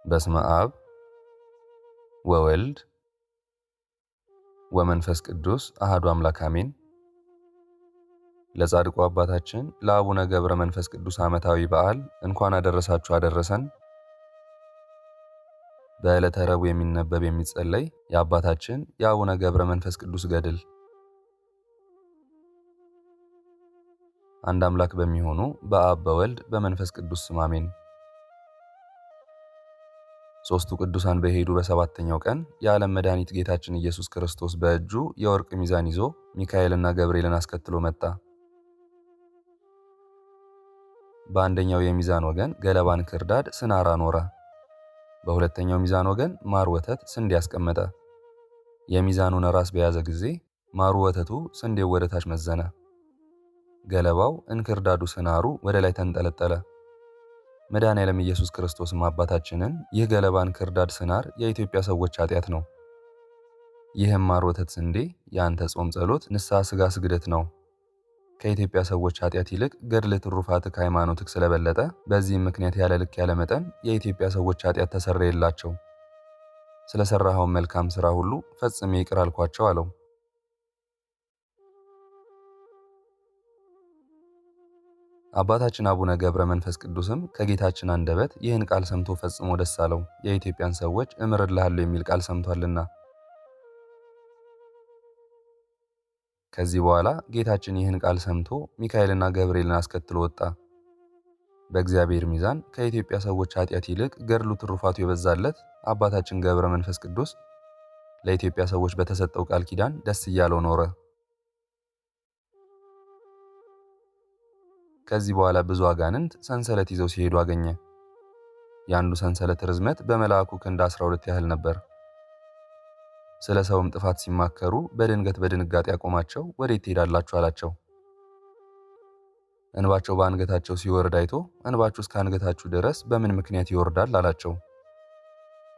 በስመ አብ ወወልድ ወመንፈስ ቅዱስ አሐዱ አምላክ አሜን። ለጻድቁ አባታችን ለአቡነ ገብረ መንፈስ ቅዱስ ዓመታዊ በዓል እንኳን አደረሳችሁ አደረሰን። በዕለተ ረቡዕ የሚነበብ የሚጸለይ የአባታችን የአቡነ ገብረ መንፈስ ቅዱስ ገድል። አንድ አምላክ በሚሆኑ በአብ በወልድ በመንፈስ ቅዱስ ስም አሜን። ሦስቱ ቅዱሳን በሄዱ በሰባተኛው ቀን የዓለም መድኃኒት ጌታችን ኢየሱስ ክርስቶስ በእጁ የወርቅ ሚዛን ይዞ ሚካኤልና ገብርኤልን አስከትሎ መጣ። በአንደኛው የሚዛን ወገን ገለባን፣ ክርዳድ፣ ስናር አኖረ። በሁለተኛው ሚዛን ወገን ማር፣ ወተት፣ ስንዴ አስቀመጠ። የሚዛኑን ራስ በያዘ ጊዜ ማሩ ወተቱ ስንዴው ወደ ታች መዘነ። ገለባው፣ እንክርዳዱ፣ ስናሩ ወደ ላይ ተንጠለጠለ። መድኃኔዓለም ኢየሱስ ክርስቶስም አባታችንን ይህ ገለባን፣ ክርዳድ፣ ስናር የኢትዮጵያ ሰዎች ኃጢአት ነው፣ ይህም ማር፣ ወተት፣ ስንዴ የአንተ ጾም፣ ጸሎት፣ ንስሐ፣ ሥጋ ስግደት ነው። ከኢትዮጵያ ሰዎች ኃጢአት ይልቅ ገድል፣ ትሩፋትህ ከሃይማኖትህ ስለበለጠ በዚህም ምክንያት ያለ ልክ ያለ መጠን የኢትዮጵያ ሰዎች ኃጢአት ተሰረየላቸው። ስለሰራኸውን መልካም ሥራ ሁሉ ፈጽሜ ይቅር አልኳቸው አለው። አባታችን አቡነ ገብረ መንፈስ ቅዱስም ከጌታችን አንደበት ይህን ቃል ሰምቶ ፈጽሞ ደስ አለው። የኢትዮጵያን ሰዎች እምርልሃለሁ የሚል ቃል ሰምቷልና። ከዚህ በኋላ ጌታችን ይህን ቃል ሰምቶ ሚካኤልና ገብርኤልን አስከትሎ ወጣ። በእግዚአብሔር ሚዛን ከኢትዮጵያ ሰዎች ኃጢአት ይልቅ ገድሉ፣ ትሩፋቱ የበዛለት አባታችን ገብረ መንፈስ ቅዱስ ለኢትዮጵያ ሰዎች በተሰጠው ቃል ኪዳን ደስ እያለው ኖረ። ከዚህ በኋላ ብዙ አጋንንት ሰንሰለት ይዘው ሲሄዱ አገኘ። የአንዱ ሰንሰለት ርዝመት በመልአኩ ክንድ 12 ያህል ነበር። ስለ ሰውም ጥፋት ሲማከሩ በድንገት በድንጋጤ ያቆማቸው። ወዴት ትሄዳላችሁ አላቸው። እንባቸው በአንገታቸው ሲወርድ አይቶ እንባችሁ እስከ አንገታችሁ ድረስ በምን ምክንያት ይወርዳል አላቸው።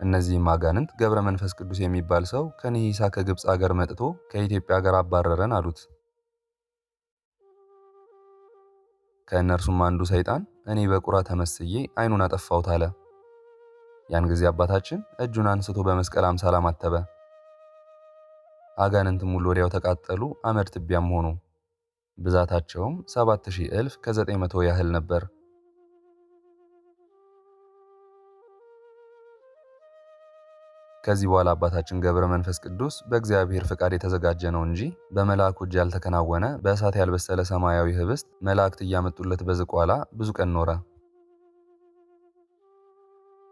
እነዚህም አጋንንት ገብረ መንፈስ ቅዱስ የሚባል ሰው ከኒሂሳ ከግብፅ አገር መጥቶ ከኢትዮጵያ አገር አባረረን አሉት። ከእነርሱም አንዱ ሰይጣን እኔ በቁራ ተመስዬ ዓይኑን አጠፋሁት አለ። ያን ጊዜ አባታችን እጁን አንስቶ በመስቀል አምሳል አማተበ። አጋንንትም ሁሉ ወዲያው ተቃጠሉ፣ አመድ ትቢያም ሆኑ። ብዛታቸውም 7000 እልፍ ከ900 ያህል ነበር። ከዚህ በኋላ አባታችን ገብረ መንፈስ ቅዱስ በእግዚአብሔር ፍቃድ የተዘጋጀ ነው እንጂ በመልአኩ እጅ ያልተከናወነ በእሳት ያልበሰለ ሰማያዊ ህብስት መላእክት እያመጡለት በዝቋላ ብዙ ቀን ኖረ።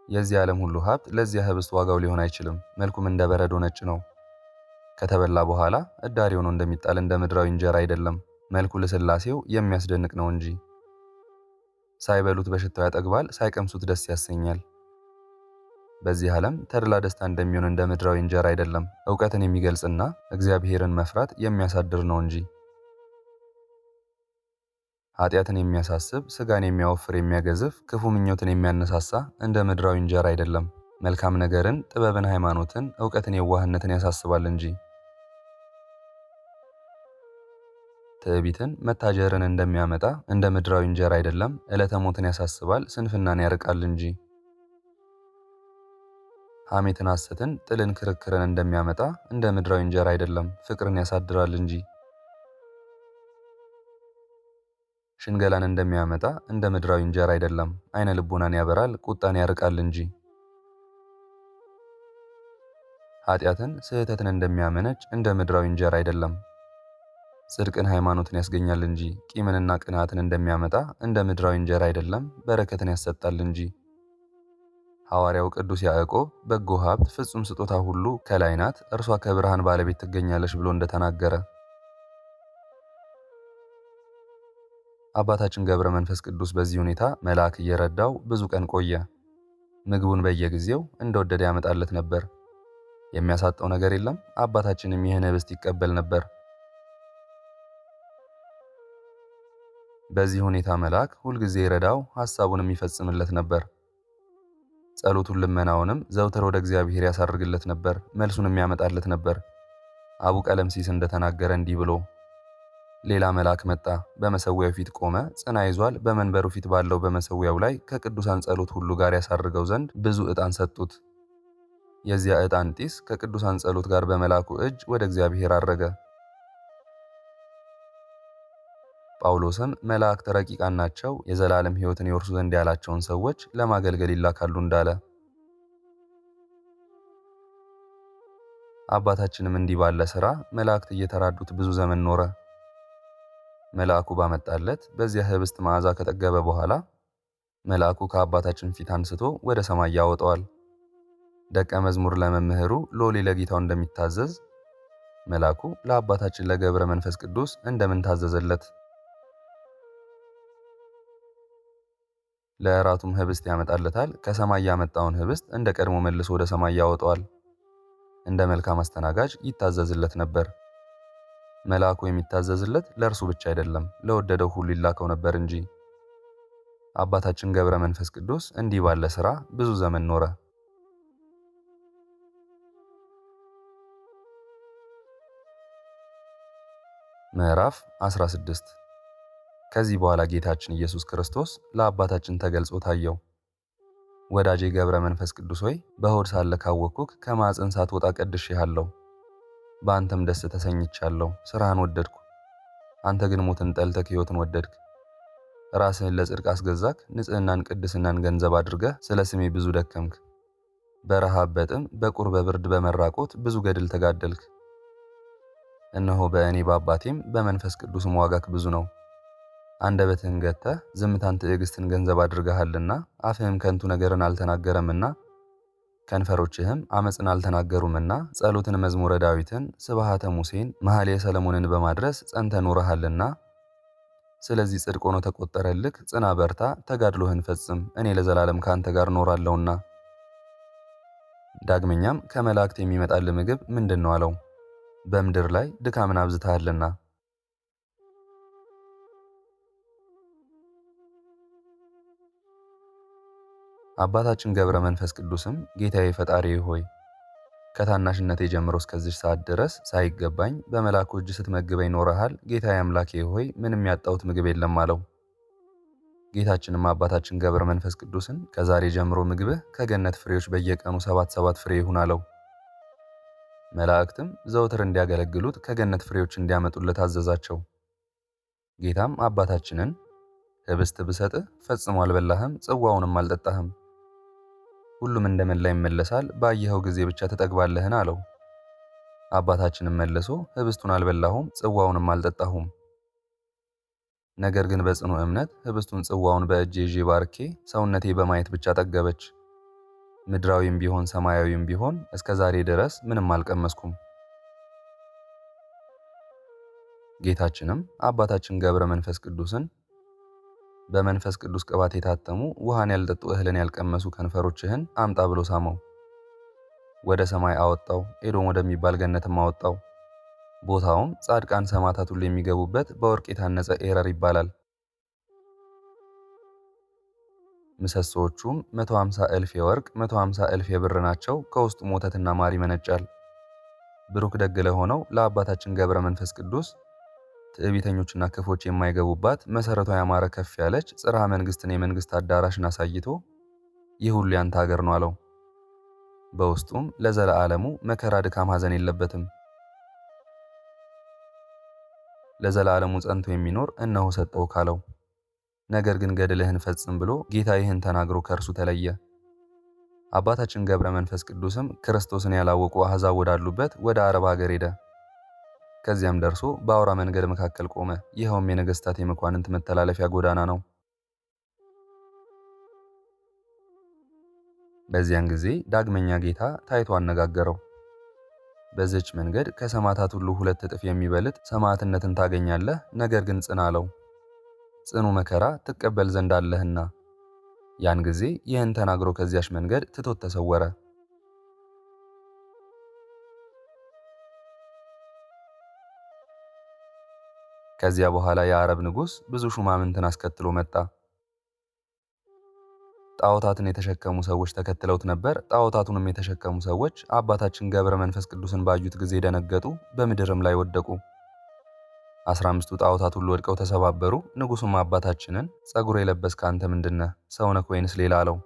የዚህ ዓለም ሁሉ ሀብት ለዚያ ህብስት ዋጋው ሊሆን አይችልም። መልኩም እንደ በረዶ ነጭ ነው። ከተበላ በኋላ እዳሪ ሆኖ እንደሚጣል እንደ ምድራዊ እንጀራ አይደለም። መልኩ ልስላሴው የሚያስደንቅ ነው እንጂ ሳይበሉት በሽታው ያጠግባል፣ ሳይቀምሱት ደስ ያሰኛል። በዚህ ዓለም ተድላ ደስታ እንደሚሆን እንደ ምድራዊ እንጀራ አይደለም። ዕውቀትን የሚገልጽና እግዚአብሔርን መፍራት የሚያሳድር ነው እንጂ ኃጢአትን የሚያሳስብ፣ ሥጋን የሚያወፍር፣ የሚያገዝፍ፣ ክፉ ምኞትን የሚያነሳሳ እንደ ምድራዊ እንጀራ አይደለም። መልካም ነገርን፣ ጥበብን፣ ሃይማኖትን፣ ዕውቀትን፣ የዋህነትን ያሳስባል እንጂ ትዕቢትን፣ መታጀርን እንደሚያመጣ እንደ ምድራዊ እንጀራ አይደለም። ዕለተ ሞትን ያሳስባል፣ ስንፍናን ያርቃል እንጂ ሐሜትን፣ ሐሰትን፣ ጥልን፣ ክርክርን እንደሚያመጣ እንደ ምድራዊ እንጀራ አይደለም። ፍቅርን ያሳድራል እንጂ ሽንገላን እንደሚያመጣ እንደ ምድራዊ እንጀራ አይደለም። አይነ ልቦናን ያበራል፣ ቁጣን ያርቃል እንጂ ኃጢአትን፣ ስህተትን እንደሚያመነጭ እንደ ምድራዊ እንጀራ አይደለም። ጽድቅን፣ ሃይማኖትን ያስገኛል እንጂ ቂምንና ቅንዓትን እንደሚያመጣ እንደ ምድራዊ እንጀራ አይደለም። በረከትን ያሰጣል እንጂ ሐዋርያው ቅዱስ ያዕቆብ በጎ ሀብት፣ ፍጹም ስጦታ ሁሉ ከላይ ናት፣ እርሷ ከብርሃን ባለቤት ትገኛለች ብሎ እንደተናገረ አባታችን ገብረ መንፈስ ቅዱስ በዚህ ሁኔታ መልአክ እየረዳው ብዙ ቀን ቆየ። ምግቡን በየጊዜው እንደወደደ ያመጣለት ነበር። የሚያሳጣው ነገር የለም። አባታችንም ይህን ህብስት ይቀበል ነበር። በዚህ ሁኔታ መልአክ ሁልጊዜ ይረዳው፣ ሐሳቡንም ይፈጽምለት ነበር። ጸሎቱን፣ ልመናውንም ዘውትር ወደ እግዚአብሔር ያሳርግለት ነበር። መልሱንም ያመጣለት ነበር። አቡ ቀለምሲስ እንደተናገረ እንዲህ ብሎ ሌላ መልአክ መጣ፣ በመሠዊያው ፊት ቆመ፣ ጽና ይዟል። በመንበሩ ፊት ባለው በመሠዊያው ላይ ከቅዱሳን ጸሎት ሁሉ ጋር ያሳርገው ዘንድ ብዙ ዕጣን ሰጡት። የዚያ ዕጣን ጢስ ከቅዱሳን ጸሎት ጋር በመልአኩ እጅ ወደ እግዚአብሔር አረገ። ጳውሎስም መላእክት ረቂቃን ናቸው፣ የዘላለም ሕይወትን ይወርሱ ዘንድ ያላቸውን ሰዎች ለማገልገል ይላካሉ እንዳለ፣ አባታችንም እንዲህ ባለ ሥራ መላእክት እየተራዱት ብዙ ዘመን ኖረ። መልአኩ ባመጣለት በዚያ ኅብስት መዓዛ ከጠገበ በኋላ መልአኩ ከአባታችን ፊት አንስቶ ወደ ሰማይ ያወጣዋል። ደቀ መዝሙር ለመምህሩ፣ ሎሌ ለጌታው እንደሚታዘዝ መልአኩ ለአባታችን ለገብረ መንፈስ ቅዱስ እንደምን ታዘዘለት። ለእራቱም ኅብስት ያመጣለታል። ከሰማይ ያመጣውን ኅብስት እንደ ቀድሞ መልሶ ወደ ሰማይ ያወጣዋል። እንደ መልካም አስተናጋጅ ይታዘዝለት ነበር። መልአኩ የሚታዘዝለት ለእርሱ ብቻ አይደለም፣ ለወደደው ሁሉ ይላከው ነበር እንጂ። አባታችን ገብረ መንፈስ ቅዱስ እንዲህ ባለ ሥራ ብዙ ዘመን ኖረ። ምዕራፍ 16 ከዚህ በኋላ ጌታችን ኢየሱስ ክርስቶስ ለአባታችን ተገልጾ ታየው። ወዳጄ ገብረ መንፈስ ቅዱስ ሆይ፣ በሆድ ሳለ ካወቅኩህ ከማኅፀን ሳትወጣ ቀድሼሃለሁ። በአንተም ደስ ተሰኝቻለሁ፣ ሥራህን ወደድኩ። አንተ ግን ሞትን ጠልተህ ሕይወትን ወደድክ። ራስህን ለጽድቅ አስገዛክ፣ ንጽሕናን ቅድስናን ገንዘብ አድርገህ ስለ ስሜ ብዙ ደከምክ። በረሃብ በጥም በቁር በብርድ በመራቆት ብዙ ገድል ተጋደልክ። እነሆ በእኔ በአባቴም በመንፈስ ቅዱስም ዋጋክ ብዙ ነው። አንደበትህን ገተህ ዝምታን ትዕግስትን ገንዘብ አድርገሃልና፣ አፍህም ከንቱ ነገርን አልተናገረምና፣ ከንፈሮችህም አመፅን አልተናገሩምና፣ ጸሎትን፣ መዝሙረ ዳዊትን፣ ስብሃተ ሙሴን፣ መኃልየ ሰለሞንን በማድረስ ጸንተ ኖረሃልና፣ ስለዚህ ጽድቅ ሆኖ ተቆጠረልክ። ጽና፣ በርታ፣ ተጋድሎህን ፈጽም፣ እኔ ለዘላለም ከአንተ ጋር ኖራለሁና። ዳግመኛም ከመላእክት የሚመጣልህ ምግብ ምንድን ነው አለው። በምድር ላይ ድካምን አብዝተሃልና። አባታችን ገብረ መንፈስ ቅዱስም ጌታዬ ፈጣሪዬ ሆይ፣ ከታናሽነቴ ጀምሮ እስከዚህ ሰዓት ድረስ ሳይገባኝ በመልአኩ እጅ ስትመግበኝ ኖረሃል። ጌታዬ አምላኬ ሆይ፣ ምንም ያጣሁት ምግብ የለም አለው። ጌታችንም አባታችን ገብረ መንፈስ ቅዱስን ከዛሬ ጀምሮ ምግብህ ከገነት ፍሬዎች በየቀኑ 7 ፍሬ ይሁን አለው። መላእክትም ዘውትር እንዲያገለግሉት ከገነት ፍሬዎች እንዲያመጡለት አዘዛቸው። ጌታም አባታችንን ኅብስት ብሰጥህ ፈጽሞ አልበላህም፣ ጽዋውንም አልጠጣህም። ሁሉም እንደመላ ይመለሳል፣ ባየኸው ጊዜ ብቻ ትጠግባለህን አለው። አባታችንም መልሶ ኅብስቱን አልበላሁም፣ ጽዋውንም አልጠጣሁም። ነገር ግን በጽኑ እምነት ኅብስቱን ጽዋውን በእጄ ይዤ ባርኬ ሰውነቴ በማየት ብቻ ጠገበች። ምድራዊም ቢሆን ሰማያዊም ቢሆን እስከ ዛሬ ድረስ ምንም አልቀመስኩም። ጌታችንም አባታችን ገብረ መንፈስ ቅዱስን በመንፈስ ቅዱስ ቅባት የታተሙ ውሃን ያልጠጡ እህልን ያልቀመሱ ከንፈሮችህን አምጣ ብሎ ሳመው። ወደ ሰማይ አወጣው፣ ኤዶም ወደሚባል ገነትም አወጣው። ቦታውም ጻድቃን ሰማዕታት ሁሉ የሚገቡበት በወርቅ የታነጸ ኤረር ይባላል። ምሰሶዎቹም 150,000 የወርቅ 150,000 የብር ናቸው። ከውስጡም ወተትና ማር ይመነጫል። ብሩክ ደግ ለሆነው ለአባታችን ገብረ መንፈስ ቅዱስ ትዕቢተኞችና ክፎች የማይገቡባት መሰረቷ ያማረ ከፍ ያለች ጽርሐ መንግስትን የመንግስት አዳራሽን አሳይቶ ይህ ሁሉ ያንተ ሀገር ነው አለው። በውስጡም ለዘላለሙ መከራ፣ ድካም፣ ሐዘን የለበትም። ለዘላለሙ ጸንቶ የሚኖር እነሆ ሰጠው ካለው። ነገር ግን ገድልህን ፈጽም ብሎ ጌታ ይህን ተናግሮ ከእርሱ ተለየ። አባታችን ገብረ መንፈስ ቅዱስም ክርስቶስን ያላወቁ አሕዛብ ወዳሉበት ወደ አረብ ሀገር ሄደ። ከዚያም ደርሶ በአውራ መንገድ መካከል ቆመ። ይኸውም የነገስታት የመኳንንት መተላለፊያ ጎዳና ነው። በዚያን ጊዜ ዳግመኛ ጌታ ታይቶ አነጋገረው። በዚች መንገድ ከሰማዕታት ሁሉ 2 እጥፍ የሚበልጥ ሰማዕትነትን ታገኛለህ። ነገር ግን ጽና አለው። ጽኑ መከራ ትቀበል ዘንድ አለህና። ያን ጊዜ ይህን ተናግሮ ከዚያች መንገድ ትቶት ተሰወረ። ከዚያ በኋላ የአረብ ንጉሥ ብዙ ሹማምንትን አስከትሎ መጣ። ጣዖታትን የተሸከሙ ሰዎች ተከትለውት ነበር። ጣዖታቱንም የተሸከሙ ሰዎች አባታችን ገብረ መንፈስ ቅዱስን ባዩት ጊዜ ደነገጡ፣ በምድርም ላይ ወደቁ። 15ቱ ጣዖታት ሁሉ ወድቀው ተሰባበሩ። ንጉሡም አባታችንን ጸጉር የለበስክ አንተ ምንድነህ? ሰው ነህ ወይንስ ሌላ አለው።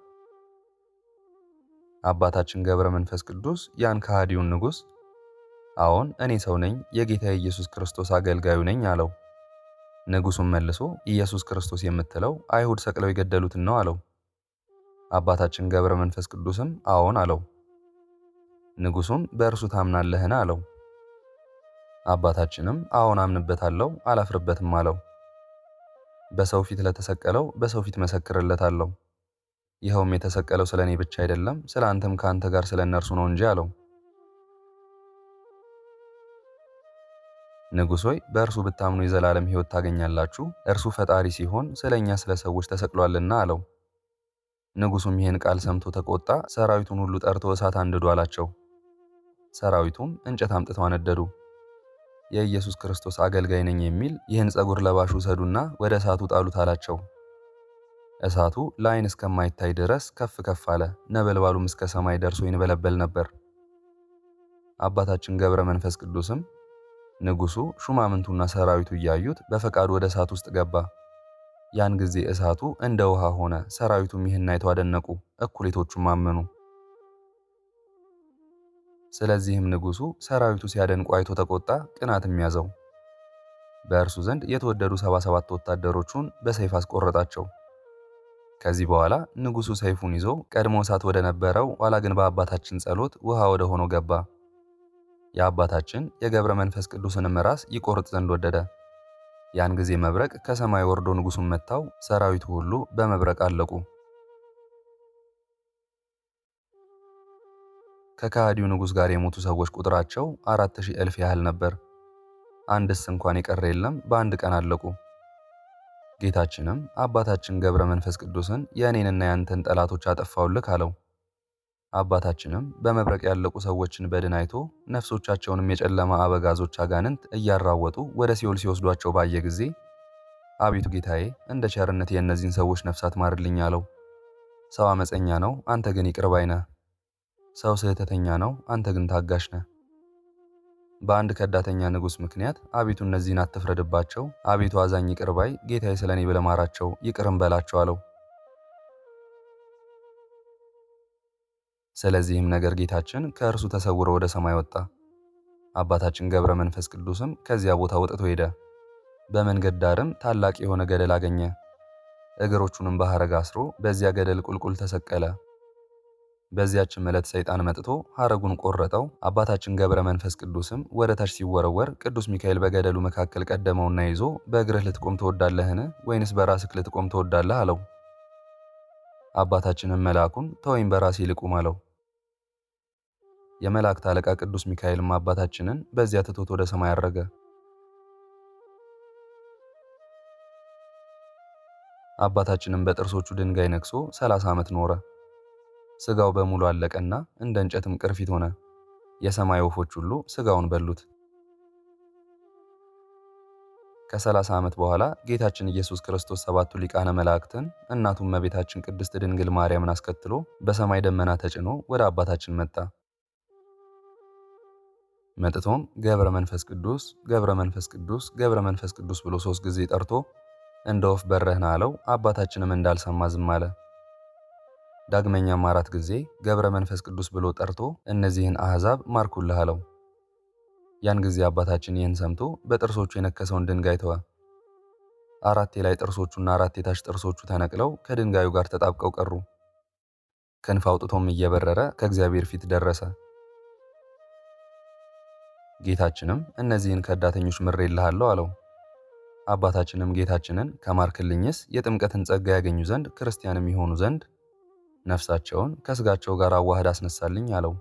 አባታችን ገብረ መንፈስ ቅዱስ ያን ከሃዲውን ንጉሥ አዎን እኔ ሰው ነኝ፣ የጌታ ኢየሱስ ክርስቶስ አገልጋዩ ነኝ አለው። ንጉሡም መልሶ ኢየሱስ ክርስቶስ የምትለው አይሁድ ሰቅለው የገደሉትን ነው አለው። አባታችን ገብረ መንፈስ ቅዱስም አዎን አለው። ንጉሡም በእርሱ ታምናለህን አለው። አባታችንም አዎን አምንበታለሁ፣ አላፍርበትም አለው። በሰው ፊት ለተሰቀለው በሰው ፊት መሰክርለታለሁ። ይኸውም የተሰቀለው ስለ እኔ ብቻ አይደለም፣ ስለ አንተም ከአንተ ጋር ስለ እነርሱ ነው እንጂ አለው። ንጉሥ ሆይ በእርሱ ብታምኑ የዘላለም ሕይወት ታገኛላችሁ፣ እርሱ ፈጣሪ ሲሆን ስለ እኛ ስለ ሰዎች ተሰቅሏልና አለው። ንጉሡም ይህን ቃል ሰምቶ ተቆጣ። ሰራዊቱን ሁሉ ጠርቶ እሳት አንድዱ አላቸው። ሰራዊቱም እንጨት አምጥተው አነደዱ። የኢየሱስ ክርስቶስ አገልጋይ ነኝ የሚል ይህን ጸጉር ለባሽ ውሰዱና ወደ እሳቱ ጣሉት አላቸው። እሳቱ ለዓይን እስከማይታይ ድረስ ከፍ ከፍ አለ፣ ነበልባሉም እስከ ሰማይ ደርሶ ይንበለበል ነበር። አባታችን ገብረ መንፈስ ቅዱስም ንጉሡ ሹማምንቱና ሰራዊቱ እያዩት በፈቃዱ ወደ እሳት ውስጥ ገባ። ያን ጊዜ እሳቱ እንደ ውሃ ሆነ። ሰራዊቱም ይህን አይተው አደነቁ፣ እኩሌቶቹም አመኑ። ስለዚህም ንጉሡ ሰራዊቱ ሲያደንቁ አይቶ ተቆጣ፣ ቅናትም ያዘው። በእርሱ ዘንድ የተወደዱ 77 ወታደሮቹን በሰይፍ አስቆረጣቸው። ከዚህ በኋላ ንጉሡ ሰይፉን ይዞ ቀድሞ እሳት ወደ ነበረው ኋላ ግን በአባታችን ጸሎት ውሃ ወደ ሆነው ገባ። የአባታችን የገብረ መንፈስ ቅዱስንም ራስ ይቆርጥ ዘንድ ወደደ። ያን ጊዜ መብረቅ ከሰማይ ወርዶ ንጉሡን መታው፣ ሰራዊቱ ሁሉ በመብረቅ አለቁ። ከከሃዲው ንጉሥ ጋር የሞቱ ሰዎች ቁጥራቸው 4000 እልፍ ያህል ነበር። አንድስ እንኳን የቀረ የለም፣ በአንድ ቀን አለቁ። ጌታችንም አባታችን ገብረ መንፈስ ቅዱስን የእኔንና ያንተን ጠላቶች አጠፋውልክ አለው። አባታችንም በመብረቅ ያለቁ ሰዎችን በድን አይቶ ነፍሶቻቸውንም የጨለማ አበጋዞች አጋንንት እያራወጡ ወደ ሲኦል ሲወስዷቸው ባየ ጊዜ አቤቱ ጌታዬ እንደ ቸርነት የእነዚህን ሰዎች ነፍሳት ማርልኝ አለው። ሰው አመፀኛ ነው፣ አንተ ግን ይቅር ባይ ነህ። ሰው ስህተተኛ ነው፣ አንተ ግን ታጋሽ ነህ። በአንድ ከዳተኛ ንጉሥ ምክንያት አቤቱ እነዚህን አትፍረድባቸው፣ አቤቱ አዛኝ ይቅር ባይ ጌታዬ ስለ እኔ ብለህ ማራቸው፣ ይቅርም በላቸው አለው። ስለዚህም ነገር ጌታችን ከእርሱ ተሰውሮ ወደ ሰማይ ወጣ። አባታችን ገብረ መንፈስ ቅዱስም ከዚያ ቦታ ወጥቶ ሄደ። በመንገድ ዳርም ታላቅ የሆነ ገደል አገኘ። እግሮቹንም በሐረግ አስሮ በዚያ ገደል ቁልቁል ተሰቀለ። በዚያችም ዕለት ሰይጣን መጥቶ ሐረጉን ቆረጠው። አባታችን ገብረ መንፈስ ቅዱስም ወደ ታች ሲወረወር ቅዱስ ሚካኤል በገደሉ መካከል ቀደመውና ይዞ በእግርህ ልትቆም ትወዳለህን? ወይንስ በራስህ ልትቆም ትወዳለህ? አለው። አባታችንም መልአኩን ተወኝ፣ በራሴ ልቁም አለው። የመላእክት አለቃ ቅዱስ ሚካኤልም አባታችንን በዚያ ትቶት ወደ ሰማይ አረገ። አባታችንም በጥርሶቹ ድንጋይ ነክሶ 30 ዓመት ኖረ። ስጋው በሙሉ አለቀና እንደ እንጨትም ቅርፊት ሆነ። የሰማይ ወፎች ሁሉ ስጋውን በሉት። ከ30 ዓመት በኋላ ጌታችን ኢየሱስ ክርስቶስ 7ቱ ሊቃነ መላእክትን እናቱም እመቤታችን ቅድስት ድንግል ማርያምን አስከትሎ በሰማይ ደመና ተጭኖ ወደ አባታችን መጣ። መጥቶም ገብረ መንፈስ ቅዱስ፣ ገብረ መንፈስ ቅዱስ፣ ገብረ መንፈስ ቅዱስ ብሎ 3 ጊዜ ጠርቶ እንደ ወፍ በረህና አለው። አባታችንም እንዳልሰማ ዝም አለ። ዳግመኛም 4 ጊዜ ገብረ መንፈስ ቅዱስ ብሎ ጠርቶ እነዚህን አሕዛብ ማርኩልህ አለው። ያን ጊዜ አባታችን ይህን ሰምቶ በጥርሶቹ የነከሰውን ድንጋይ ተወ። 4 የላይ ጥርሶቹና 4 የታች ጥርሶቹ ተነቅለው ከድንጋዩ ጋር ተጣብቀው ቀሩ። ክንፍ አውጥቶም እየበረረ ከእግዚአብሔር ፊት ደረሰ። ጌታችንም እነዚህን ከዳተኞች ምሬልሃለሁ አለው። አባታችንም ጌታችንን ከማርክልኝስ የጥምቀትን ጸጋ ያገኙ ዘንድ ክርስቲያንም ይሆኑ ዘንድ ነፍሳቸውን ከስጋቸው ጋር አዋህድ አስነሳልኝ አለው።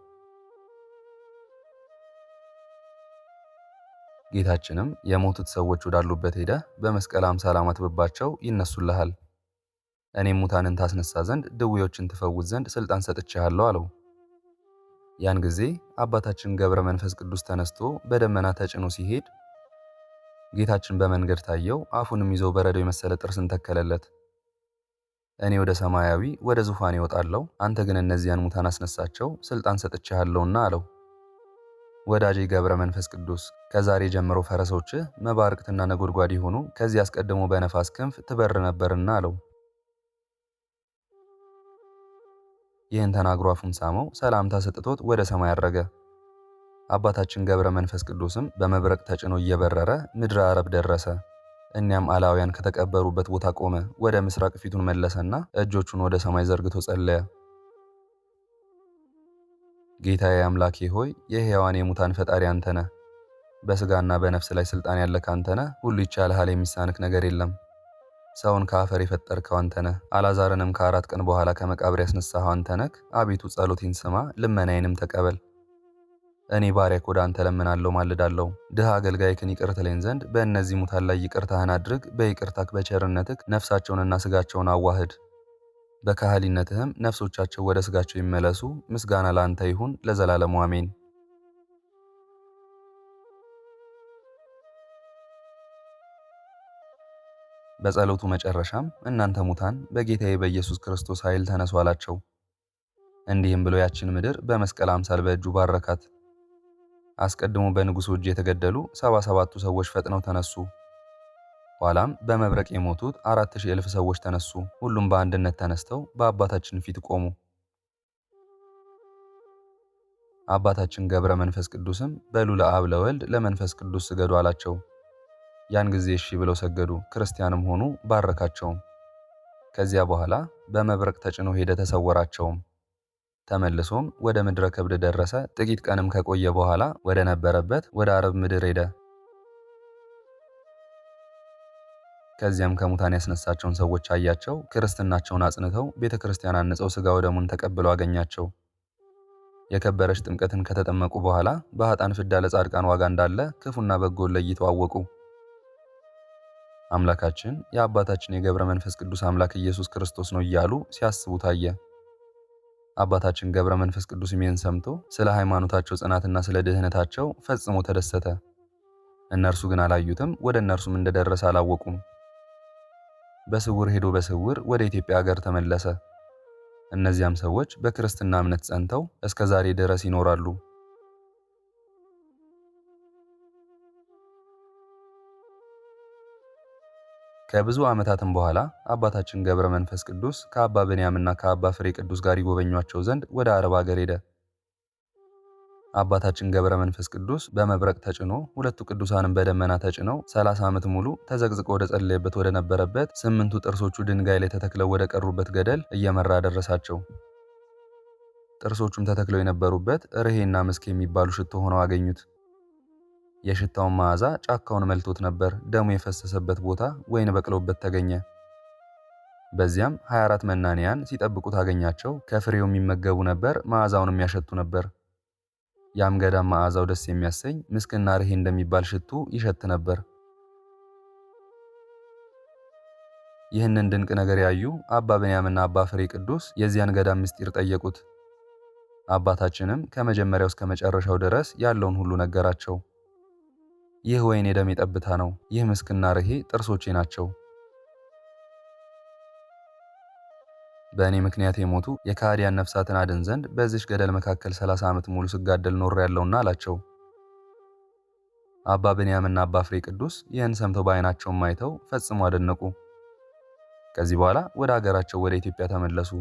ጌታችንም የሞቱት ሰዎች ወዳሉበት ሄደ በመስቀል አምሳል አማትብባቸው ይነሱልሃል፣ እኔም ሙታንን ታስነሳ ዘንድ ድውዮችን ትፈውስ ዘንድ ስልጣን ሰጥቼሃለሁ አለው። ያን ጊዜ አባታችን ገብረ መንፈስ ቅዱስ ተነስቶ በደመና ተጭኖ ሲሄድ ጌታችን በመንገድ ታየው። አፉንም ይዞ በረዶ የመሰለ ጥርስን ተከለለት። እኔ ወደ ሰማያዊ ወደ ዙፋኔ እወጣለሁ፣ አንተ ግን እነዚያን ሙታን አስነሳቸው፣ ስልጣን ሰጥቼሃለሁና አለው። ወዳጄ ገብረ መንፈስ ቅዱስ ከዛሬ ጀምሮ ፈረሶችህ መባርቅትና ነጎድጓድ ይሁኑ፣ ከዚህ አስቀድሞ በነፋስ ክንፍ ትበር ነበርና አለው። ይህን ተናግሮ አፉን ሳመው፣ ሰላምታ ሰጥቶት ወደ ሰማይ አረገ። አባታችን ገብረ መንፈስ ቅዱስም በመብረቅ ተጭኖ እየበረረ ምድረ አረብ ደረሰ። እኒያም አላውያን ከተቀበሩበት ቦታ ቆመ። ወደ ምስራቅ ፊቱን መለሰና እጆቹን ወደ ሰማይ ዘርግቶ ጸለየ። ጌታዬ አምላኬ ሆይ የሕያዋን የሙታን ፈጣሪ አንተ ነህ። በሥጋና በነፍስ ላይ ሥልጣን ያለህ አንተ ነህ። ሁሉ ይቻልሃል፣ የሚሳንክ ነገር የለም። ሰውን ከአፈር የፈጠርከው አንተ ነህ። አልዓዛርንም ከ4 ቀን በኋላ ከመቃብር ያስነሳኸው አንተ ነህ። አቤቱ ጸሎቴን ስማ፣ ልመናዬንም ተቀበል። እኔ ባሪያህ ወደ አንተ ለምናለሁ፣ ማልዳለሁ። ድሃ አገልጋይክን ይቅር ትለኝ ዘንድ በእነዚህ ሙታን ላይ ይቅርታህን አድርግ። በይቅርታክ በቸርነትክ ነፍሳቸውንና ሥጋቸውን አዋህድ። በካህሊነትህም ነፍሶቻቸው ወደ ሥጋቸው ይመለሱ። ምስጋና ለአንተ ይሁን ለዘላለሙ አሜን። በጸሎቱ መጨረሻም እናንተ ሙታን በጌታዬ በኢየሱስ ክርስቶስ ኃይል ተነሱ አላቸው። እንዲህም ብሎ ያችን ምድር በመስቀል አምሳል በእጁ ባረካት። አስቀድሞ በንጉሡ እጅ የተገደሉ 77ቱ ሰዎች ፈጥነው ተነሱ። ኋላም በመብረቅ የሞቱት 4000 እልፍ ሰዎች ተነሱ። ሁሉም በአንድነት ተነስተው በአባታችን ፊት ቆሙ። አባታችን ገብረ መንፈስ ቅዱስም በሉ ለአብ ለወልድ ለመንፈስ ቅዱስ ስገዱ አላቸው። ያን ጊዜ እሺ ብለው ሰገዱ። ክርስቲያንም ሆኑ፣ ባረካቸውም። ከዚያ በኋላ በመብረቅ ተጭኖ ሄደ፣ ተሰወራቸውም። ተመልሶም ወደ ምድረ ከብድ ደረሰ። ጥቂት ቀንም ከቆየ በኋላ ወደ ነበረበት ወደ አረብ ምድር ሄደ። ከዚያም ከሙታን ያስነሳቸውን ሰዎች አያቸው። ክርስትናቸውን አጽንተው ቤተ ክርስቲያን አንጸው ሥጋ ወደሙን ተቀብለው አገኛቸው። የከበረች ጥምቀትን ከተጠመቁ በኋላ በኃጥአን ፍዳ ለጻድቃን ዋጋ እንዳለ ክፉና በጎን ለይተው አወቁ። አምላካችን የአባታችን የገብረ መንፈስ ቅዱስ አምላክ ኢየሱስ ክርስቶስ ነው እያሉ ሲያስቡ ታየ። አባታችን ገብረ መንፈስ ቅዱስ ይህን ሰምቶ ስለ ሃይማኖታቸው ጽናትና ስለ ድህነታቸው ፈጽሞ ተደሰተ። እነርሱ ግን አላዩትም፣ ወደ እነርሱም እንደደረሰ አላወቁም። በስውር ሄዶ በስውር ወደ ኢትዮጵያ ሀገር ተመለሰ። እነዚያም ሰዎች በክርስትና እምነት ጸንተው እስከ ዛሬ ድረስ ይኖራሉ። ከብዙ ዓመታትም በኋላ አባታችን ገብረ መንፈስ ቅዱስ ከአባ ብንያምና ከአባ ፍሬ ቅዱስ ጋር ይጎበኟቸው ዘንድ ወደ አረብ ሀገር ሄደ። አባታችን ገብረ መንፈስ ቅዱስ በመብረቅ ተጭኖ ሁለቱ ቅዱሳንም በደመና ተጭነው 30 ዓመት ሙሉ ተዘቅዝቆ ወደ ጸለየበት ወደ ነበረበት 8ቱ ጥርሶቹ ድንጋይ ላይ ተተክለው ወደ ቀሩበት ገደል እየመራ ደረሳቸው። ጥርሶቹም ተተክለው የነበሩበት ርሄና ምስክ የሚባሉ ሽቶ ሆነው አገኙት። የሽታውን መዓዛ ጫካውን መልቶት ነበር። ደሙ የፈሰሰበት ቦታ ወይን በቅሎበት ተገኘ። በዚያም 24 መናንያን ሲጠብቁት አገኛቸው። ከፍሬው የሚመገቡ ነበር፣ መዓዛውንም ያሸቱ ነበር። ያም ገዳም መዓዛው ደስ የሚያሰኝ ምስክና ርሄ እንደሚባል ሽቱ ይሸት ነበር። ይህንን ድንቅ ነገር ያዩ አባ ብንያምና አባ ፍሬ ቅዱስ የዚያን ገዳም ምስጢር ጠየቁት። አባታችንም ከመጀመሪያው እስከ መጨረሻው ድረስ ያለውን ሁሉ ነገራቸው። ይህ ወይን የደሜ ጠብታ ነው። ይህ ምስክና ርሄ ጥርሶቼ ናቸው። በእኔ ምክንያት የሞቱ የካህዲያን ነፍሳትን አድን ዘንድ በዚች ገደል መካከል 30 ዓመት ሙሉ ስጋደል ኖሬያለሁና አላቸው። አባ ብንያምና አባ ፍሬ ቅዱስ ይህን ሰምተው በዓይናቸውም አይተው ፈጽሞ አደነቁ። ከዚህ በኋላ ወደ አገራቸው ወደ ኢትዮጵያ ተመለሱ።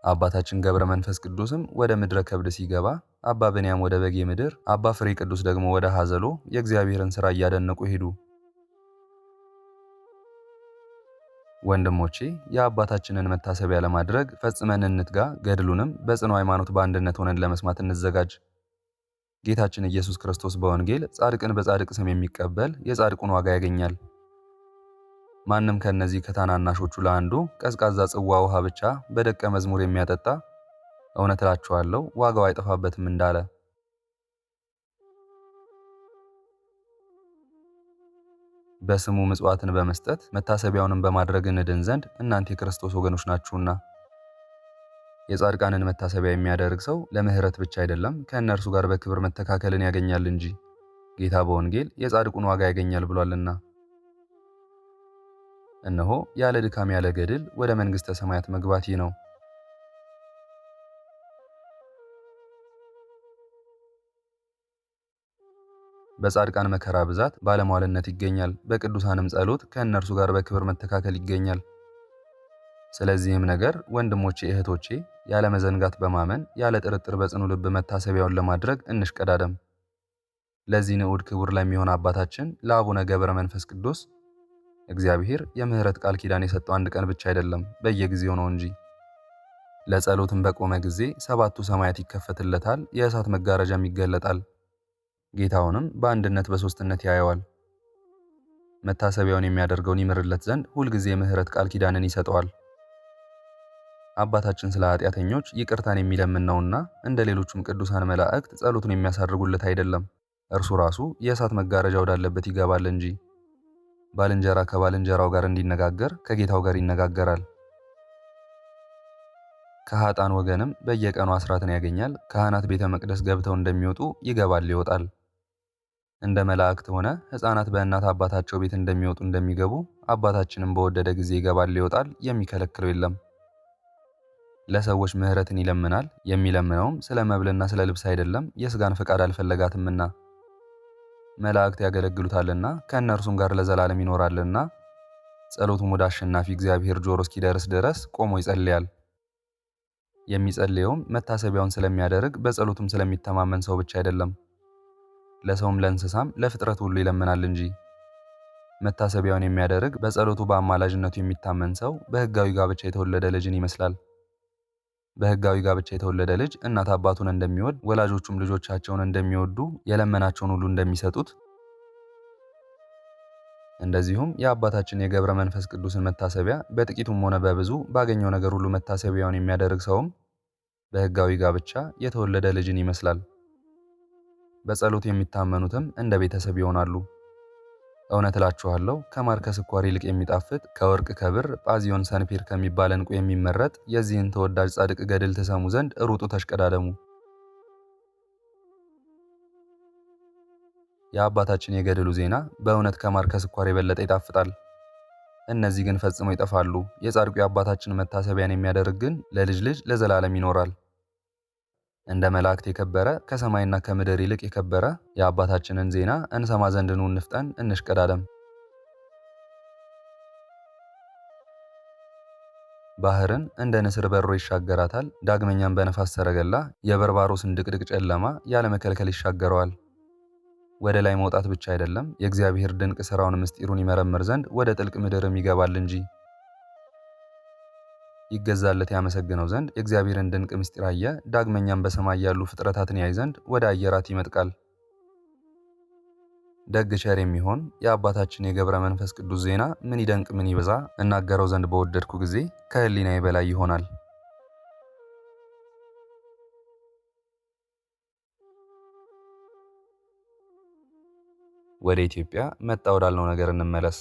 አባታችን ገብረ መንፈስ ቅዱስም ወደ ምድረ ከብድ ሲገባ አባ ብንያም ወደ በጌ ምድር፣ አባ ፍሬ ቅዱስ ደግሞ ወደ ሐዘሎ የእግዚአብሔርን ሥራ እያደነቁ ሄዱ። ወንድሞቼ የአባታችንን መታሰቢያ ለማድረግ ፈጽመን እንትጋ። ገድሉንም በጽኑ ሃይማኖት በአንድነት ሆነን ለመስማት እንዘጋጅ። ጌታችን ኢየሱስ ክርስቶስ በወንጌል ጻድቅን በጻድቅ ስም የሚቀበል የጻድቁን ዋጋ ያገኛል። ማንም ከነዚህ ከታናናሾቹ ለአንዱ ቀዝቃዛ ጽዋ ውሃ ብቻ በደቀ መዝሙር የሚያጠጣ እውነት እላችኋለሁ ዋጋው አይጠፋበትም እንዳለ በስሙ ምጽዋትን በመስጠት መታሰቢያውንም በማድረግ እንድን ዘንድ እናንተ የክርስቶስ ወገኖች ናችሁና። የጻድቃንን መታሰቢያ የሚያደርግ ሰው ለምህረት ብቻ አይደለም ከእነርሱ ጋር በክብር መተካከልን ያገኛል እንጂ ጌታ በወንጌል የጻድቁን ዋጋ ያገኛል ብሏልና። እነሆ ያለ ድካም ያለ ገድል ወደ መንግሥተ ሰማያት መግባት ይህ ነው። በጻድቃን መከራ ብዛት ባለሟልነት ይገኛል፣ በቅዱሳንም ጸሎት ከእነርሱ ጋር በክብር መተካከል ይገኛል። ስለዚህም ነገር ወንድሞቼ እህቶቼ፣ ያለ መዘንጋት በማመን ያለ ጥርጥር በጽኑ ልብ መታሰቢያውን ለማድረግ እንሽቀዳደም። ለዚህ ንዑድ ክቡር ለሚሆን አባታችን ለአቡነ ገብረ መንፈስ ቅዱስ እግዚአብሔር የምህረት ቃል ኪዳን የሰጠው አንድ ቀን ብቻ አይደለም፣ በየጊዜው ነው እንጂ። ለጸሎትም በቆመ ጊዜ 7ቱ ሰማያት ይከፈትለታል፣ የእሳት መጋረጃም ይገለጣል። ጌታውንም በአንድነት በሦስትነት ያየዋል። መታሰቢያውን የሚያደርገውን ይምርለት ዘንድ ሁልጊዜ የምህረት ቃል ኪዳንን ይሰጠዋል። አባታችን ስለ ኃጢአተኞች ይቅርታን የሚለምን ነውና እንደ ሌሎቹም ቅዱሳን መላእክት ጸሎቱን የሚያሳርጉለት አይደለም። እርሱ ራሱ የእሳት መጋረጃ ወዳለበት ይገባል እንጂ። ባልንጀራ ከባልንጀራው ጋር እንዲነጋገር ከጌታው ጋር ይነጋገራል። ከኃጥአን ወገንም በየቀኑ አስራትን ያገኛል። ካህናት ቤተ መቅደስ ገብተው እንደሚወጡ ይገባል ይወጣል። እንደ መላእክት ሆነ ሕፃናት በእናት አባታቸው ቤት እንደሚወጡ እንደሚገቡ አባታችንም በወደደ ጊዜ ይገባል ይወጣል፣ የሚከለክለው የለም። ለሰዎች ምህረትን ይለምናል። የሚለምነውም ስለ መብልና ስለ ልብስ አይደለም፣ የሥጋን ፈቃድ አልፈለጋትምና። መላእክት ያገለግሉታልና ከእነርሱም ጋር ለዘላለም ይኖራልና። ጸሎቱም ወደ አሸናፊ እግዚአብሔር ጆሮ እስኪደርስ ድረስ ቆሞ ይጸልያል። የሚጸልየውም መታሰቢያውን ስለሚያደርግ በጸሎቱም ስለሚተማመን ሰው ብቻ አይደለም፣ ለሰውም ለእንስሳም ለፍጥረት ሁሉ ይለምናል እንጂ። መታሰቢያውን የሚያደርግ በጸሎቱ በአማላጅነቱ የሚታመን ሰው በሕጋዊ ጋብቻ የተወለደ ልጅን ይመስላል። በሕጋዊ ጋብቻ የተወለደ ልጅ እናት አባቱን እንደሚወድ ወላጆቹም ልጆቻቸውን እንደሚወዱ የለመናቸውን ሁሉ እንደሚሰጡት እንደዚሁም የአባታችን የገብረ መንፈስ ቅዱስን መታሰቢያ በጥቂቱም ሆነ በብዙ ባገኘው ነገር ሁሉ መታሰቢያውን የሚያደርግ ሰውም በሕጋዊ ጋብቻ የተወለደ ልጅን ይመስላል። በጸሎት የሚታመኑትም እንደ ቤተሰብ ይሆናሉ። እውነት እላችኋለሁ ከማር ከስኳር ይልቅ የሚጣፍጥ ከወርቅ ከብር ጳዚዮን ሰንፔር ከሚባል ዕንቁ የሚመረጥ የዚህን ተወዳጅ ጻድቅ ገድል ትሰሙ ዘንድ ሩጡ ተሽቀዳደሙ። የአባታችን የገድሉ ዜና በእውነት ከማር ከስኳር የበለጠ ይጣፍጣል። እነዚህ ግን ፈጽሞ ይጠፋሉ። የጻድቁ የአባታችን መታሰቢያን የሚያደርግ ግን ለልጅ ልጅ ለዘላለም ይኖራል። እንደ መላእክት የከበረ ከሰማይና ከምድር ይልቅ የከበረ የአባታችንን ዜና እንሰማ ዘንድ ኑ እንፍጠን እንሽቀዳደም። ባህርን እንደ ንስር በሮ ይሻገራታል። ዳግመኛም በነፋስ ሰረገላ የበርባሮስን ድቅድቅ ጨለማ ያለመከልከል ይሻገረዋል። ወደ ላይ መውጣት ብቻ አይደለም፣ የእግዚአብሔር ድንቅ ሥራውን ምስጢሩን ይመረምር ዘንድ ወደ ጥልቅ ምድርም ይገባል እንጂ። ይገዛለት ያመሰግነው ዘንድ የእግዚአብሔርን ድንቅ ምስጢር አየ። ዳግመኛም በሰማይ ያሉ ፍጥረታትን ያይ ዘንድ ወደ አየራት ይመጥቃል። ደግ ቸር የሚሆን የአባታችን የገብረ መንፈስ ቅዱስ ዜና ምን ይደንቅ ምን ይበዛ እናገረው ዘንድ በወደድኩ ጊዜ ከሕሊናዬ በላይ ይሆናል። ወደ ኢትዮጵያ መጣ ወዳልነው ነገር እንመለስ።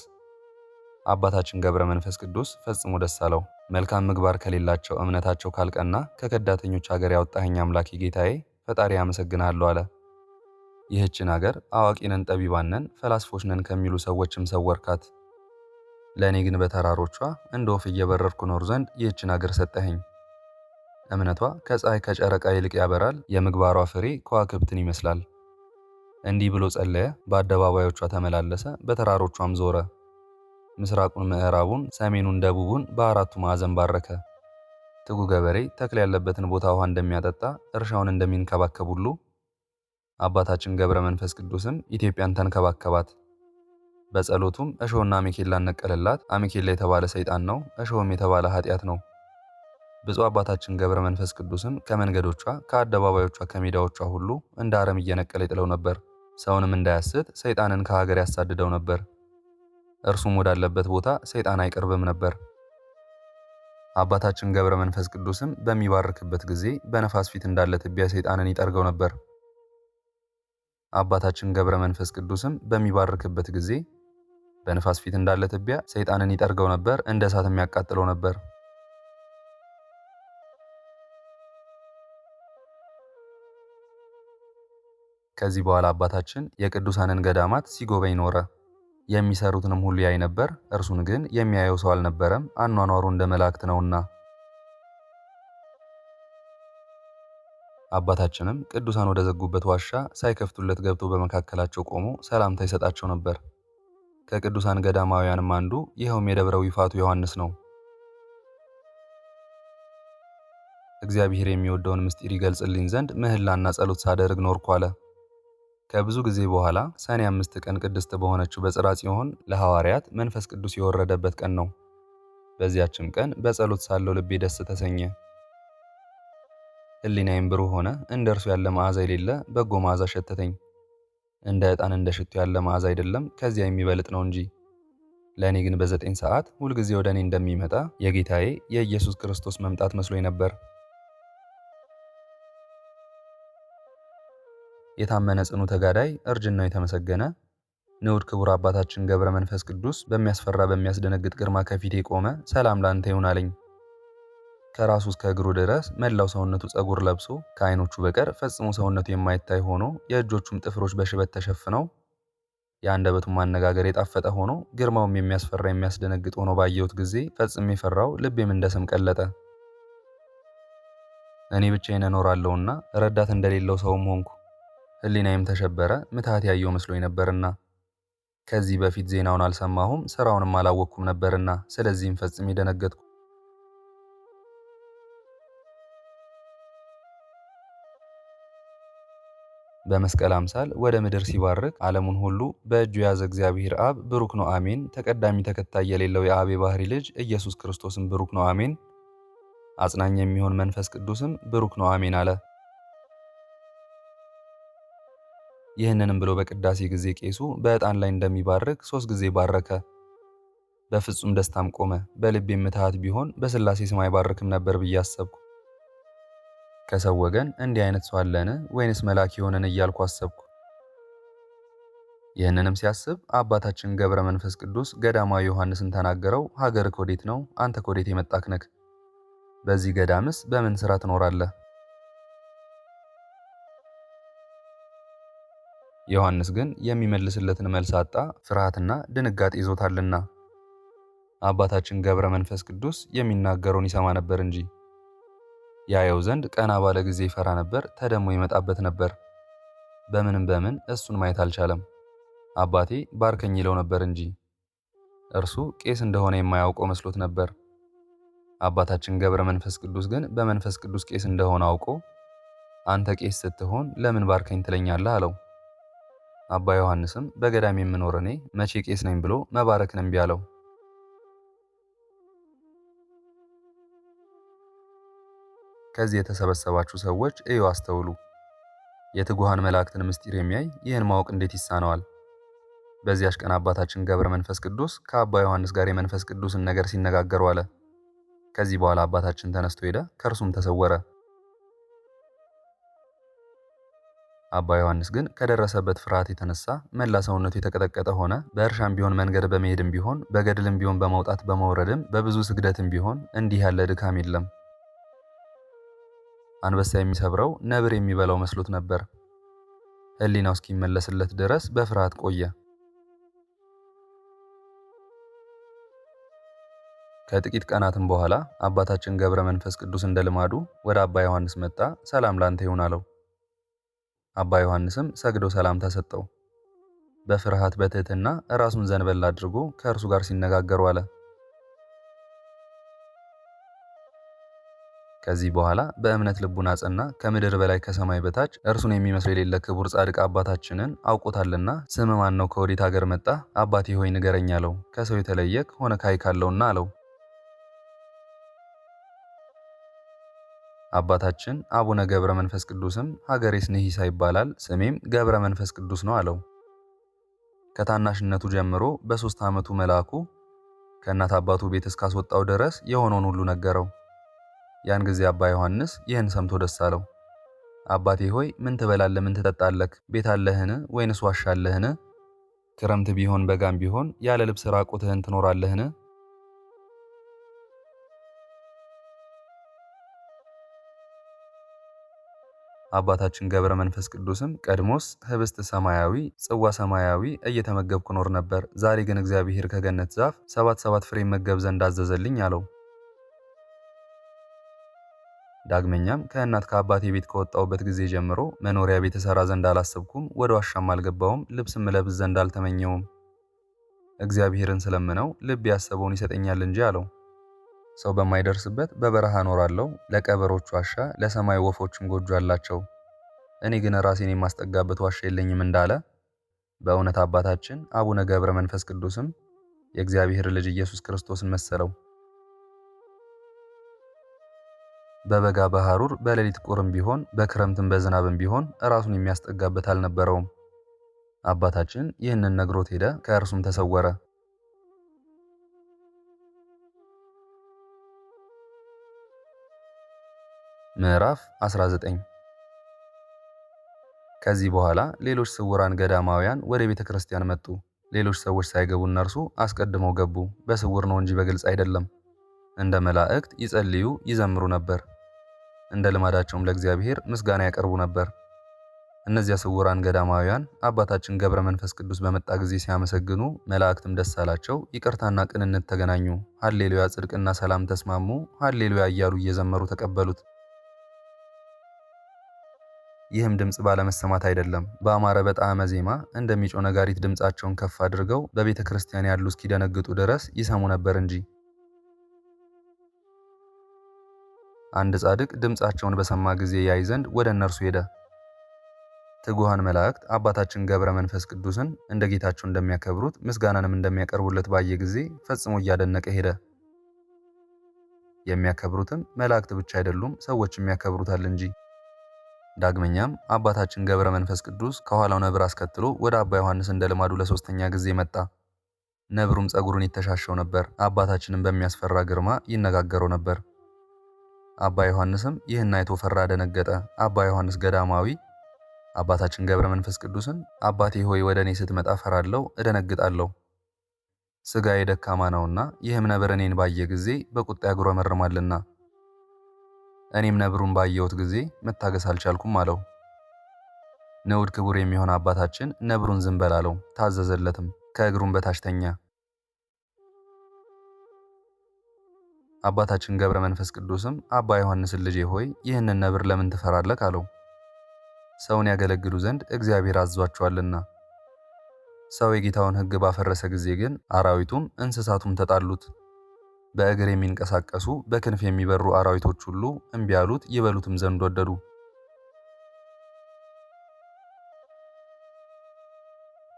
አባታችን ገብረ መንፈስ ቅዱስ ፈጽሞ ደስ አለው። መልካም ምግባር ከሌላቸው እምነታቸው ካልቀና ከከዳተኞች ሀገር ያወጣኸኝ አምላኬ ጌታዬ ፈጣሪ አመሰግናለሁ አለ። ይህችን ሀገር አዋቂ ነን ጠቢባን ነን ፈላስፎች ነን ከሚሉ ሰዎችም ሰወርካት። ለእኔ ግን በተራሮቿ እንደ ወፍ እየበረርኩ ኖር ዘንድ ይህችን ሀገር ሰጠኸኝ። እምነቷ ከፀሐይ ከጨረቃ ይልቅ ያበራል፣ የምግባሯ ፍሬ ከዋክብትን ይመስላል። እንዲህ ብሎ ጸለየ፣ በአደባባዮቿ ተመላለሰ፣ በተራሮቿም ዞረ። ምስራቁን ምዕራቡን፣ ሰሜኑን ደቡቡን በአራቱ ማዕዘን ባረከ። ትጉ ገበሬ ተክል ያለበትን ቦታ ውሃ እንደሚያጠጣ እርሻውን እንደሚንከባከብ ሁሉ አባታችን ገብረ መንፈስ ቅዱስም ኢትዮጵያን ተንከባከባት። በጸሎቱም እሾህና አሜኬላን ነቀለላት። አሜኬላ የተባለ ሰይጣን ነው፣ እሾህም የተባለ ኃጢአት ነው። ብፁዕ አባታችን ገብረ መንፈስ ቅዱስም ከመንገዶቿ ከአደባባዮቿ ከሜዳዎቿ ሁሉ እንደ አረም እየነቀለ ይጥለው ነበር። ሰውንም እንዳያስት ሰይጣንን ከሀገር ያሳድደው ነበር። እርሱም ወዳለበት ቦታ ሰይጣን አይቀርብም ነበር። አባታችን ገብረ መንፈስ ቅዱስም በሚባርክበት ጊዜ በነፋስ ፊት እንዳለ ትቢያ ሰይጣንን ይጠርገው ነበር። አባታችን ገብረ መንፈስ ቅዱስም በሚባርክበት ጊዜ በነፋስ ፊት እንዳለ ትቢያ ሰይጣንን ይጠርገው ነበር፣ እንደ እሳትም ያቃጥለው ነበር። ከዚህ በኋላ አባታችን የቅዱሳንን ገዳማት ሲጎበኝ ኖረ። የሚሰሩትንም ሁሉ ያይ ነበር። እርሱን ግን የሚያየው ሰው አልነበረም፣ አኗኗሩ እንደ መላእክት ነውና። አባታችንም ቅዱሳን ወደ ዘጉበት ዋሻ ሳይከፍቱለት ገብቶ በመካከላቸው ቆሞ ሰላምታ ይሰጣቸው ነበር። ከቅዱሳን ገዳማውያንም አንዱ ይኸውም የደብረ ዊፋቱ ዮሐንስ ነው። እግዚአብሔር የሚወደውን ምስጢር ይገልጽልኝ ዘንድ ምህላና ጸሎት ሳደርግ ኖርኩ አለ። ከብዙ ጊዜ በኋላ ሰኔ 5 ቀን ቅድስት በሆነችው በጽርሐ ጽዮን ለሐዋርያት መንፈስ ቅዱስ የወረደበት ቀን ነው። በዚያችም ቀን በጸሎት ሳለው ልቤ ደስ ተሰኘ፣ ሕሊናዬም ብሩህ ሆነ። እንደ እርሱ ያለ መዓዛ የሌለ በጎ መዓዛ ሸተተኝ። እንደ ዕጣን እንደ ሽቱ ያለ መዓዛ አይደለም፣ ከዚያ የሚበልጥ ነው እንጂ። ለእኔ ግን በ9 ሰዓት ሁልጊዜ ወደ እኔ እንደሚመጣ የጌታዬ የኢየሱስ ክርስቶስ መምጣት መስሎኝ ነበር። የታመነ ጽኑ ተጋዳይ እርጅናው የተመሰገነ ንዑድ ክቡር አባታችን ገብረ መንፈስ ቅዱስ በሚያስፈራ በሚያስደነግጥ ግርማ ከፊቴ ቆመ። ሰላም ላንተ ይሁን አለኝ። ከራሱ እስከ እግሩ ድረስ መላው ሰውነቱ ጸጉር ለብሶ ከዓይኖቹ በቀር ፈጽሞ ሰውነቱ የማይታይ ሆኖ የእጆቹም ጥፍሮች በሽበት ተሸፍነው የአንደበቱም ማነጋገር የጣፈጠ ሆኖ ግርማውም የሚያስፈራ የሚያስደነግጥ ሆኖ ባየሁት ጊዜ ፈጽሜ ፈራው፣ ልቤም እንደ ሰም ቀለጠ። እኔ ብቻዬን እኖራለሁና ረዳት እንደሌለው ሰውም ሆንኩ። ሕሊናዬም ተሸበረ፣ ምትሃት ያየው መስሎኝ ነበርና። ከዚህ በፊት ዜናውን አልሰማሁም፣ ስራውንም አላወቅኩም ነበርና፣ ስለዚህም ፈጽሜ ደነገጥኩ። በመስቀል አምሳል ወደ ምድር ሲባርክ ዓለሙን ሁሉ በእጁ የያዘ እግዚአብሔር አብ ብሩክ ነው አሜን። ተቀዳሚ ተከታይ የሌለው የአብ የባህሪ ልጅ ኢየሱስ ክርስቶስም ብሩክ ነው አሜን። አጽናኝ የሚሆን መንፈስ ቅዱስም ብሩክ ነው አሜን አለ። ይህንንም ብሎ በቅዳሴ ጊዜ ቄሱ በዕጣን ላይ እንደሚባርክ 3 ጊዜ ባረከ። በፍጹም ደስታም ቆመ። በልቤም ምትሃት ቢሆን በሥላሴ ስም አይባርክም ነበር ብዬ አሰብኩ። ከሰው ወገን እንዲህ አይነት ሰው አለን ወይንስ መልአክ ይሆንን እያልኩ አሰብኩ። ይህንንም ሲያስብ አባታችን ገብረ መንፈስ ቅዱስ ገዳማዊ ዮሐንስን ተናገረው። ሀገርህ ወዴት ነው? አንተ ከወዴት የመጣህ ነህ? በዚህ ገዳምስ በምን ሥራ ትኖራለህ? ዮሐንስ ግን የሚመልስለትን መልስ አጣ፣ ፍርሃትና ድንጋጤ ይዞታልና። አባታችን ገብረ መንፈስ ቅዱስ የሚናገረውን ይሰማ ነበር እንጂ ያየው ዘንድ ቀና ባለ ጊዜ ይፈራ ነበር፣ ተደሞ ይመጣበት ነበር። በምን እሱን ማየት አልቻለም። አባቴ ባርከኝ ይለው ነበር እንጂ እርሱ ቄስ እንደሆነ የማያውቀው መስሎት ነበር። አባታችን ገብረ መንፈስ ቅዱስ ግን በመንፈስ ቅዱስ ቄስ እንደሆነ አውቆ አንተ ቄስ ስትሆን ለምን ባርከኝ ትለኛለህ አለው። አባ ዮሐንስም በገዳም የምኖር እኔ መቼ ቄስ ነኝ ብሎ መባረክን እምቢ አለው። ከዚህ የተሰበሰባችሁ ሰዎች እዩ፣ አስተውሉ። የትጉሃን መላእክትን ምስጢር የሚያይ ይህን ማወቅ እንዴት ይሳነዋል? በዚያች ቀን አባታችን ገብረ መንፈስ ቅዱስ ከአባ ዮሐንስ ጋር የመንፈስ ቅዱስን ነገር ሲነጋገሩ አለ። ከዚህ በኋላ አባታችን ተነስቶ ሄደ፣ ከእርሱም ተሰወረ። አባ ዮሐንስ ግን ከደረሰበት ፍርሃት የተነሳ መላ ሰውነቱ የተቀጠቀጠ ሆነ። በእርሻም ቢሆን መንገድ በመሄድም ቢሆን በገድልም ቢሆን በመውጣት በመውረድም በብዙ ስግደትም ቢሆን እንዲህ ያለ ድካም የለም። አንበሳ የሚሰብረው ነብር የሚበላው መስሎት ነበር። ሕሊናው እስኪመለስለት ድረስ በፍርሃት ቆየ። ከጥቂት ቀናትም በኋላ አባታችን ገብረ መንፈስ ቅዱስ እንደ ልማዱ ወደ አባ ዮሐንስ መጣ። ሰላም ላንተ ይሁን አለው። አባ ዮሐንስም ሰግዶ ሰላምታ ሰጠው። በፍርሃት በትህትና ራሱን ዘንበል አድርጎ ከእርሱ ጋር ሲነጋገሩ አለ። ከዚህ በኋላ በእምነት ልቡን አጸና። ከምድር በላይ ከሰማይ በታች እርሱን የሚመስል የሌለ ክቡር ጻድቅ አባታችንን አውቆታልና ስም ማን ነው? ከወዴት ሀገር መጣ? አባቴ ሆይ ንገረኝ አለው። ከሰው የተለየክ ሆነ ካይ ካለውና አለው። አባታችን አቡነ ገብረ መንፈስ ቅዱስም ሀገሬስ ንሂሳ ይባላል፣ ስሜም ገብረ መንፈስ ቅዱስ ነው አለው። ከታናሽነቱ ጀምሮ በ3 ዓመቱ መልአኩ ከእናት አባቱ ቤት እስካስወጣው ድረስ የሆነውን ሁሉ ነገረው። ያን ጊዜ አባ ዮሐንስ ይህን ሰምቶ ደስ አለው። አባቴ ሆይ ምን ትበላለህ? ምን ትጠጣለህ? ቤት አለህን? ወይንስ ዋሻ አለህን? ክረምት ቢሆን በጋም ቢሆን ያለ ልብስ ራቁትህን ትኖራለህን? አባታችን ገብረ መንፈስ ቅዱስም ቀድሞስ ህብስት ሰማያዊ ጽዋ ሰማያዊ እየተመገብኩ ኖር ነበር፣ ዛሬ ግን እግዚአብሔር ከገነት ዛፍ 7 ፍሬ መገብ ዘንድ አዘዘልኝ አለው። ዳግመኛም ከእናት ከአባቴ ቤት ከወጣሁበት ጊዜ ጀምሮ መኖሪያ ቤት እሰራ ዘንድ አላሰብኩም፣ ወደ ዋሻም አልገባውም፣ ልብስም እለብስ ዘንድ አልተመኘውም። እግዚአብሔርን ስለምነው ልብ ያሰበውን ይሰጠኛል እንጂ አለው። ሰው በማይደርስበት በበረሃ እኖራለሁ፣ ለቀበሮች ዋሻ ለሰማይ ወፎችም ጎጆ አላቸው፣ እኔ ግን ራሴን የማስጠጋበት ዋሻ የለኝም እንዳለ በእውነት አባታችን አቡነ ገብረ መንፈስ ቅዱስም የእግዚአብሔር ልጅ ኢየሱስ ክርስቶስን መሰለው። በበጋ በሐሩር በሌሊት ቁርም ቢሆን በክረምትም በዝናብም ቢሆን ራሱን የሚያስጠጋበት አልነበረውም። አባታችን ይህንን ነግሮት ሄደ፣ ከእርሱም ተሰወረ። ምዕራፍ 19 ከዚህ በኋላ ሌሎች ስውራን ገዳማውያን ወደ ቤተ ክርስቲያን መጡ። ሌሎች ሰዎች ሳይገቡ እነርሱ አስቀድመው ገቡ፣ በስውር ነው እንጂ በግልጽ አይደለም። እንደ መላእክት ይጸልዩ ይዘምሩ ነበር። እንደ ልማዳቸውም ለእግዚአብሔር ምስጋና ያቀርቡ ነበር። እነዚያ ስውራን ገዳማውያን አባታችን ገብረ መንፈስ ቅዱስ በመጣ ጊዜ ሲያመሰግኑ መላእክትም ደስ አላቸው፣ ይቅርታና ቅንነት ተገናኙ። ሃሌሉያ ጽድቅና ሰላም ተስማሙ፣ ሃሌሉያ እያሉ እየዘመሩ ተቀበሉት። ይህም ድምፅ ባለመሰማት አይደለም፣ በአማረ በጣዕመ ዜማ እንደሚጮህ ነጋሪት ድምፃቸውን ከፍ አድርገው በቤተ ክርስቲያን ያሉ እስኪደነግጡ ድረስ ይሰሙ ነበር እንጂ። አንድ ጻድቅ ድምፃቸውን በሰማ ጊዜ ያይ ዘንድ ወደ እነርሱ ሄደ። ትጉሃን መላእክት አባታችን ገብረ መንፈስ ቅዱስን እንደ ጌታቸው እንደሚያከብሩት ምስጋናንም እንደሚያቀርቡለት ባየ ጊዜ ፈጽሞ እያደነቀ ሄደ። የሚያከብሩትም መላእክት ብቻ አይደሉም፣ ሰዎችም ያከብሩታል እንጂ። ዳግመኛም አባታችን ገብረ መንፈስ ቅዱስ ከኋላው ነብር አስከትሎ ወደ አባ ዮሐንስ እንደ ልማዱ ለሶስተኛ ጊዜ መጣ። ነብሩም ጸጉሩን ይተሻሸው ነበር፣ አባታችንም በሚያስፈራ ግርማ ይነጋገረው ነበር። አባ ዮሐንስም ይህን አይቶ ፈራ፣ ደነገጠ። አባ ዮሐንስ ገዳማዊ አባታችን ገብረ መንፈስ ቅዱስን አባቴ ሆይ ወደ እኔ ስትመጣ ፈራለሁ፣ እደነግጣለሁ፣ ሥጋዬ ደካማ ነውና፣ ይህም ነብር እኔን ባየ ጊዜ በቁጣ ያጉረመርማልና እኔም ነብሩን ባየሁት ጊዜ መታገስ አልቻልኩም አለው። ንዑድ ክቡር የሚሆን አባታችን ነብሩን ዝም በል አለው፣ ታዘዘለትም፣ ከእግሩም በታች ተኛ። አባታችን ገብረ መንፈስ ቅዱስም አባ ዮሐንስን ልጄ ሆይ ይህንን ነብር ለምን ትፈራለህ አለው። ሰውን ያገለግሉ ዘንድ እግዚአብሔር አዟቸዋልና። ሰው የጌታውን ሕግ ባፈረሰ ጊዜ ግን አራዊቱም እንስሳቱም ተጣሉት። በእግር የሚንቀሳቀሱ በክንፍ የሚበሩ አራዊቶች ሁሉ እምቢ አሉት፣ ይበሉትም ዘንድ ወደዱ።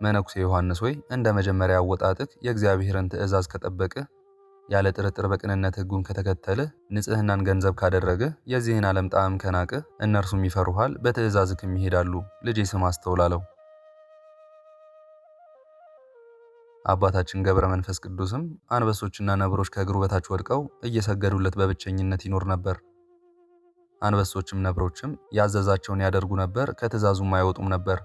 መነኩሴ ዮሐንስ ሆይ እንደ መጀመሪያ አወጣጥህ የእግዚአብሔርን ትእዛዝ ከጠበቅህ፣ ያለ ጥርጥር በቅንነት ሕጉን ከተከተልህ፣ ንጽሕናን ገንዘብ ካደረግህ፣ የዚህን ዓለም ጣዕም ከናቅህ፣ እነርሱም ይፈሩሃል፣ በትእዛዝክም ይሄዳሉ። ልጄ ስማ አስተውል አለው። አባታችን ገብረ መንፈስ ቅዱስም አንበሶችና ነብሮች ከእግሩ በታች ወድቀው እየሰገዱለት በብቸኝነት ይኖር ነበር። አንበሶችም ነብሮችም ያዘዛቸውን ያደርጉ ነበር፣ ከትእዛዙም አይወጡም ነበር።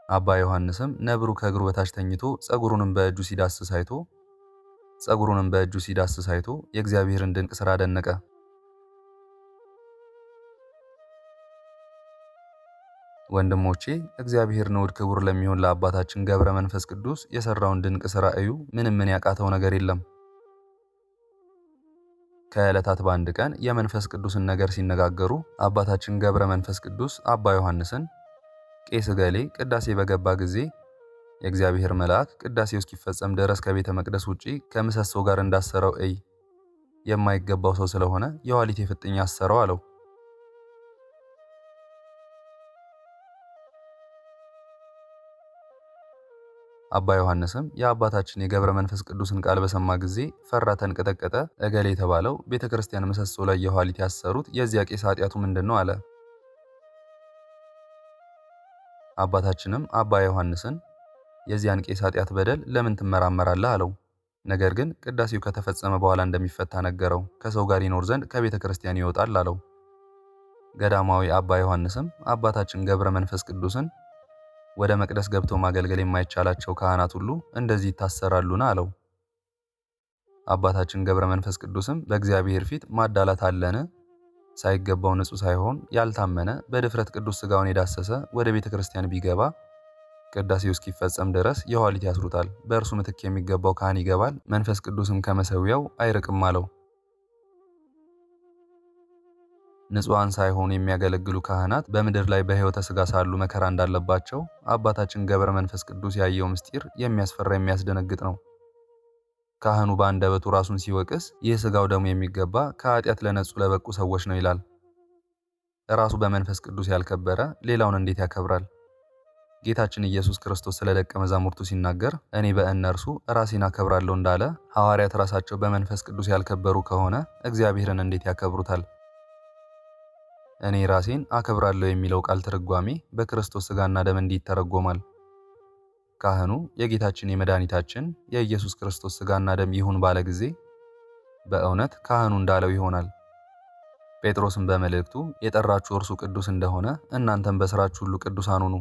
አባ ዮሐንስም ነብሩ ከእግሩ በታች ተኝቶ ጸጉሩንም በእጁ ሲዳስስ አይቶ የእግዚአብሔርን ድንቅ ሥራ አደነቀ። ወንድሞቼ እግዚአብሔር ንዑድ ክቡር ለሚሆን ለአባታችን ገብረ መንፈስ ቅዱስ የሰራውን ድንቅ ሥራ እዩ። ምን ያቃተው ነገር የለም። ከዕለታት በአንድ ቀን የመንፈስ ቅዱስን ነገር ሲነጋገሩ አባታችን ገብረ መንፈስ ቅዱስ አባ ዮሐንስን ቄስ እገሌ ቅዳሴ በገባ ጊዜ የእግዚአብሔር መልአክ ቅዳሴው እስኪፈጸም ድረስ ከቤተ መቅደስ ውጪ ከምሰሶ ጋር እንዳሰረው እይ፣ የማይገባው ሰው ስለሆነ የኋሊት የፍጥኝ አሰረው አለው። አባ ዮሐንስም የአባታችን የገብረ መንፈስ ቅዱስን ቃል በሰማ ጊዜ ፈራ፣ ተንቀጠቀጠ። እገሌ የተባለው ቤተ ክርስቲያን ምሰሶ ላይ የኋሊት ያሰሩት የዚያ ቄስ ኃጢአቱ ምንድን ነው አለ። አባታችንም አባ ዮሐንስን የዚያን ቄስ ኃጢአት በደል ለምን ትመራመራለህ አለው። ነገር ግን ቅዳሴው ከተፈጸመ በኋላ እንደሚፈታ ነገረው። ከሰው ጋር ይኖር ዘንድ ከቤተ ክርስቲያን ይወጣል አለው። ገዳማዊ አባ ዮሐንስም አባታችን ገብረ መንፈስ ቅዱስን ወደ መቅደስ ገብቶ ማገልገል የማይቻላቸው ካህናት ሁሉ እንደዚህ ይታሰራሉና አለው። አባታችን ገብረ መንፈስ ቅዱስም በእግዚአብሔር ፊት ማዳላት አለን? ሳይገባው ንጹሕ ሳይሆን ያልታመነ በድፍረት ቅዱስ ሥጋውን የዳሰሰ ወደ ቤተ ክርስቲያን ቢገባ ቅዳሴው እስኪፈጸም ድረስ የኋሊት ያስሩታል። በእርሱ ምትክ የሚገባው ካህን ይገባል፣ መንፈስ ቅዱስም ከመሠዊያው አይርቅም አለው። ንጹሐን ሳይሆኑ የሚያገለግሉ ካህናት በምድር ላይ በሕይወተ ሥጋ ሳሉ መከራ እንዳለባቸው አባታችን ገብረ መንፈስ ቅዱስ ያየው ምስጢር የሚያስፈራ የሚያስደነግጥ ነው። ካህኑ በአንደበቱ ራሱን ሲወቅስ ይህ ሥጋው ደሙ የሚገባ ከኃጢአት ለነጹ ለበቁ ሰዎች ነው ይላል። ራሱ በመንፈስ ቅዱስ ያልከበረ ሌላውን እንዴት ያከብራል? ጌታችን ኢየሱስ ክርስቶስ ስለ ደቀ መዛሙርቱ ሲናገር እኔ በእነርሱ ራሴን አከብራለሁ እንዳለ ሐዋርያት ራሳቸው በመንፈስ ቅዱስ ያልከበሩ ከሆነ እግዚአብሔርን እንዴት ያከብሩታል? እኔ ራሴን አከብራለሁ የሚለው ቃል ትርጓሜ በክርስቶስ ሥጋና ደም እንዲህ ይተረጎማል። ካህኑ የጌታችን የመድኃኒታችን የኢየሱስ ክርስቶስ ሥጋና ደም ይሁን ባለ ጊዜ በእውነት ካህኑ እንዳለው ይሆናል። ጴጥሮስም በመልእክቱ የጠራችሁ እርሱ ቅዱስ እንደሆነ እናንተም በሥራችሁ ሁሉ ቅዱሳን ሁኑ፣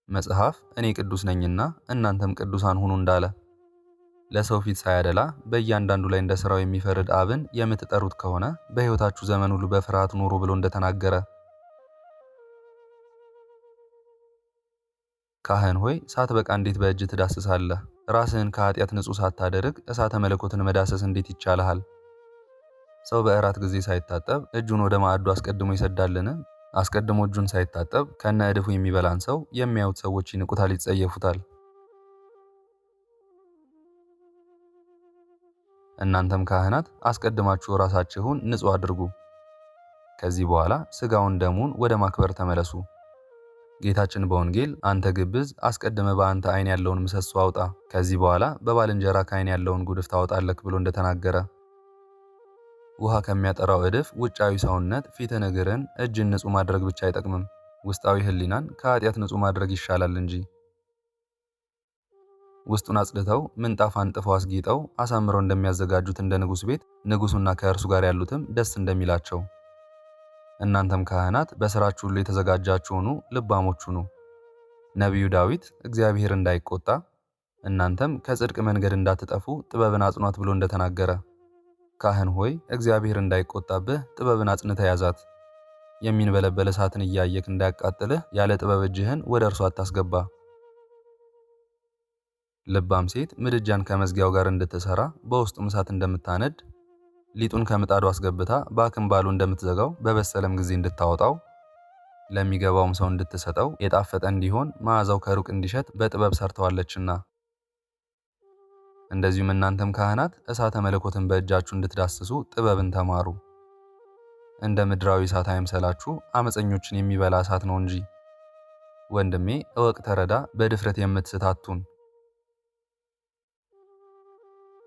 መጽሐፍ እኔ ቅዱስ ነኝና እናንተም ቅዱሳን ሁኑ እንዳለ ለሰው ፊት ሳያደላ በእያንዳንዱ ላይ እንደ ሥራው የሚፈርድ አብን የምትጠሩት ከሆነ በሕይወታችሁ ዘመን ሁሉ በፍርሃት ኑሩ ብሎ እንደተናገረ ካህን ሆይ ሳትበቃ እንዴት በእጅ ትዳስሳለህ? ራስህን ከኃጢአት ንጹሕ ሳታደርግ እሳተ መለኮትን መዳሰስ እንዴት ይቻልሃል? ሰው በእራት ጊዜ ሳይታጠብ እጁን ወደ ማዕዱ አስቀድሞ ይሰዳልን? አስቀድሞ እጁን ሳይታጠብ ከነ እድፉ የሚበላን ሰው የሚያዩት ሰዎች ይንቁታል፣ ይጸየፉታል። እናንተም ካህናት አስቀድማችሁ ራሳችሁን ንጹሕ አድርጉ፣ ከዚህ በኋላ ሥጋውን ደሙን ወደ ማክበር ተመለሱ። ጌታችን በወንጌል አንተ ግብዝ አስቀድመ በአንተ ዓይን ያለውን ምሰሶ አውጣ፣ ከዚህ በኋላ በባልንጀራ ዓይን ያለውን ጉድፍ ታወጣለህ ብሎ እንደተናገረ ውሃ ከሚያጠራው እድፍ ውጫዊ ሰውነት ፊትን፣ እግርን፣ እጅን ንጹሕ ማድረግ ብቻ አይጠቅምም፣ ውስጣዊ ሕሊናን ከኃጢአት ንጹሕ ማድረግ ይሻላል እንጂ። ውስጡን አጽድተው ምንጣፍ አንጥፈው አስጊጠው አሳምረው እንደሚያዘጋጁት እንደ ንጉሥ ቤት ንጉሡና ከእርሱ ጋር ያሉትም ደስ እንደሚላቸው እናንተም ካህናት በሥራችሁ ሁሉ የተዘጋጃችሁ ሁኑ፣ ልባሞች ሁኑ። ነቢዩ ዳዊት እግዚአብሔር እንዳይቆጣ እናንተም ከጽድቅ መንገድ እንዳትጠፉ ጥበብን አጽኗት ብሎ እንደተናገረ ካህን ሆይ እግዚአብሔር እንዳይቆጣብህ ጥበብን አጽንተህ ያዛት። የሚንበለበል እሳትን እያየክ እንዳያቃጥልህ ያለ ጥበብ እጅህን ወደ እርሱ አታስገባ። ልባም ሴት ምድጃን ከመዝጊያው ጋር እንድትሰራ በውስጡም እሳት እንደምታነድ ሊጡን ከምጣዱ አስገብታ በአክንባሉ እንደምትዘጋው በበሰለም ጊዜ እንድታወጣው ለሚገባውም ሰው እንድትሰጠው የጣፈጠ እንዲሆን መዓዛው ከሩቅ እንዲሸት በጥበብ ሰርተዋለችና እንደዚሁም እናንተም ካህናት እሳተ መለኮትን በእጃችሁ እንድትዳስሱ ጥበብን ተማሩ። እንደ ምድራዊ እሳት አይምሰላችሁ፣ አመፀኞችን የሚበላ እሳት ነው እንጂ። ወንድሜ እወቅ፣ ተረዳ፣ በድፍረት የምትስት አትሁን።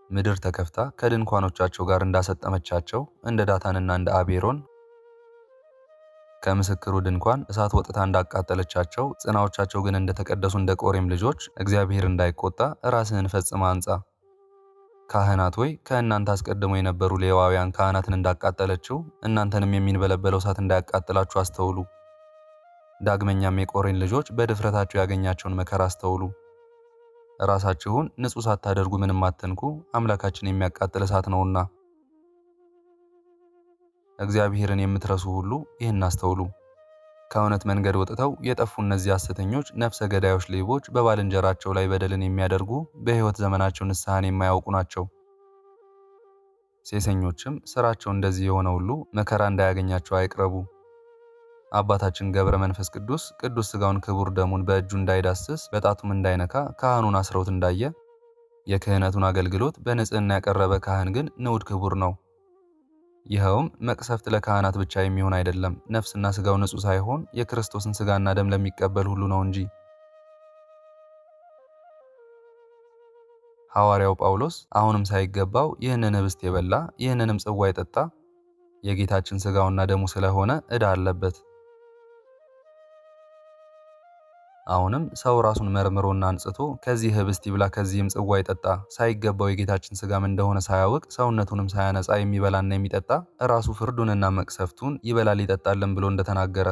ምድር ተከፍታ ከድንኳኖቻቸው ጋር እንዳሰጠመቻቸው እንደ ዳታንና እንደ አቤሮን ከምስክሩ ድንኳን እሳት ወጥታ እንዳቃጠለቻቸው ጽናዎቻቸው ግን እንደተቀደሱ እንደ ቆሬም ልጆች እግዚአብሔር እንዳይቆጣ ራስህን ፈጽማ አንጻ። ካህናት ሆይ ከእናንተ አስቀድሞ የነበሩ ሌዋውያን ካህናትን እንዳቃጠለችው እናንተንም የሚንበለበለው እሳት እንዳያቃጥላችሁ አስተውሉ። ዳግመኛም የቆሬን ልጆች በድፍረታቸው ያገኛቸውን መከራ አስተውሉ። ራሳችሁን ንጹሕ ሳታደርጉ ምንም አትንኩ፣ አምላካችን የሚያቃጥል እሳት ነውና። እግዚአብሔርን የምትረሱ ሁሉ ይህን አስተውሉ። ከእውነት መንገድ ወጥተው የጠፉ እነዚህ ሐሰተኞች ነፍሰ ገዳዮች ሌቦች በባልንጀራቸው ላይ በደልን የሚያደርጉ በሕይወት ዘመናቸው ንስሐን የማያውቁ ናቸው። ሴሰኞችም ሥራቸው እንደዚህ የሆነ ሁሉ መከራ እንዳያገኛቸው አይቅረቡ። አባታችን ገብረ መንፈስ ቅዱስ ቅዱስ ሥጋውን ክቡር ደሙን በእጁ እንዳይዳስስ በጣቱም እንዳይነካ ካህኑን አስረውት እንዳየ የክህነቱን አገልግሎት በንጽሕና ያቀረበ ካህን ግን ንዑድ ክቡር ነው። ይኸውም መቅሰፍት ለካህናት ብቻ የሚሆን አይደለም፣ ነፍስና ሥጋው ንጹሕ ሳይሆን የክርስቶስን ሥጋና ደም ለሚቀበል ሁሉ ነው እንጂ። ሐዋርያው ጳውሎስ አሁንም ሳይገባው ይህንን ኅብስት የበላ ይህንንም ጽዋ የጠጣ የጌታችን ሥጋውና ደሙ ስለሆነ ዕዳ አለበት። አሁንም ሰው ራሱን መርምሮና አንጽቶ ከዚህ ኅብስት ይብላ ከዚህም ጽዋ ይጠጣ ሳይገባው የጌታችን ሥጋም እንደሆነ ሳያውቅ ሰውነቱንም ሳያነጻ የሚበላና የሚጠጣ ራሱ ፍርዱንና መቅሰፍቱን ይበላል ይጠጣልን ብሎ እንደተናገረ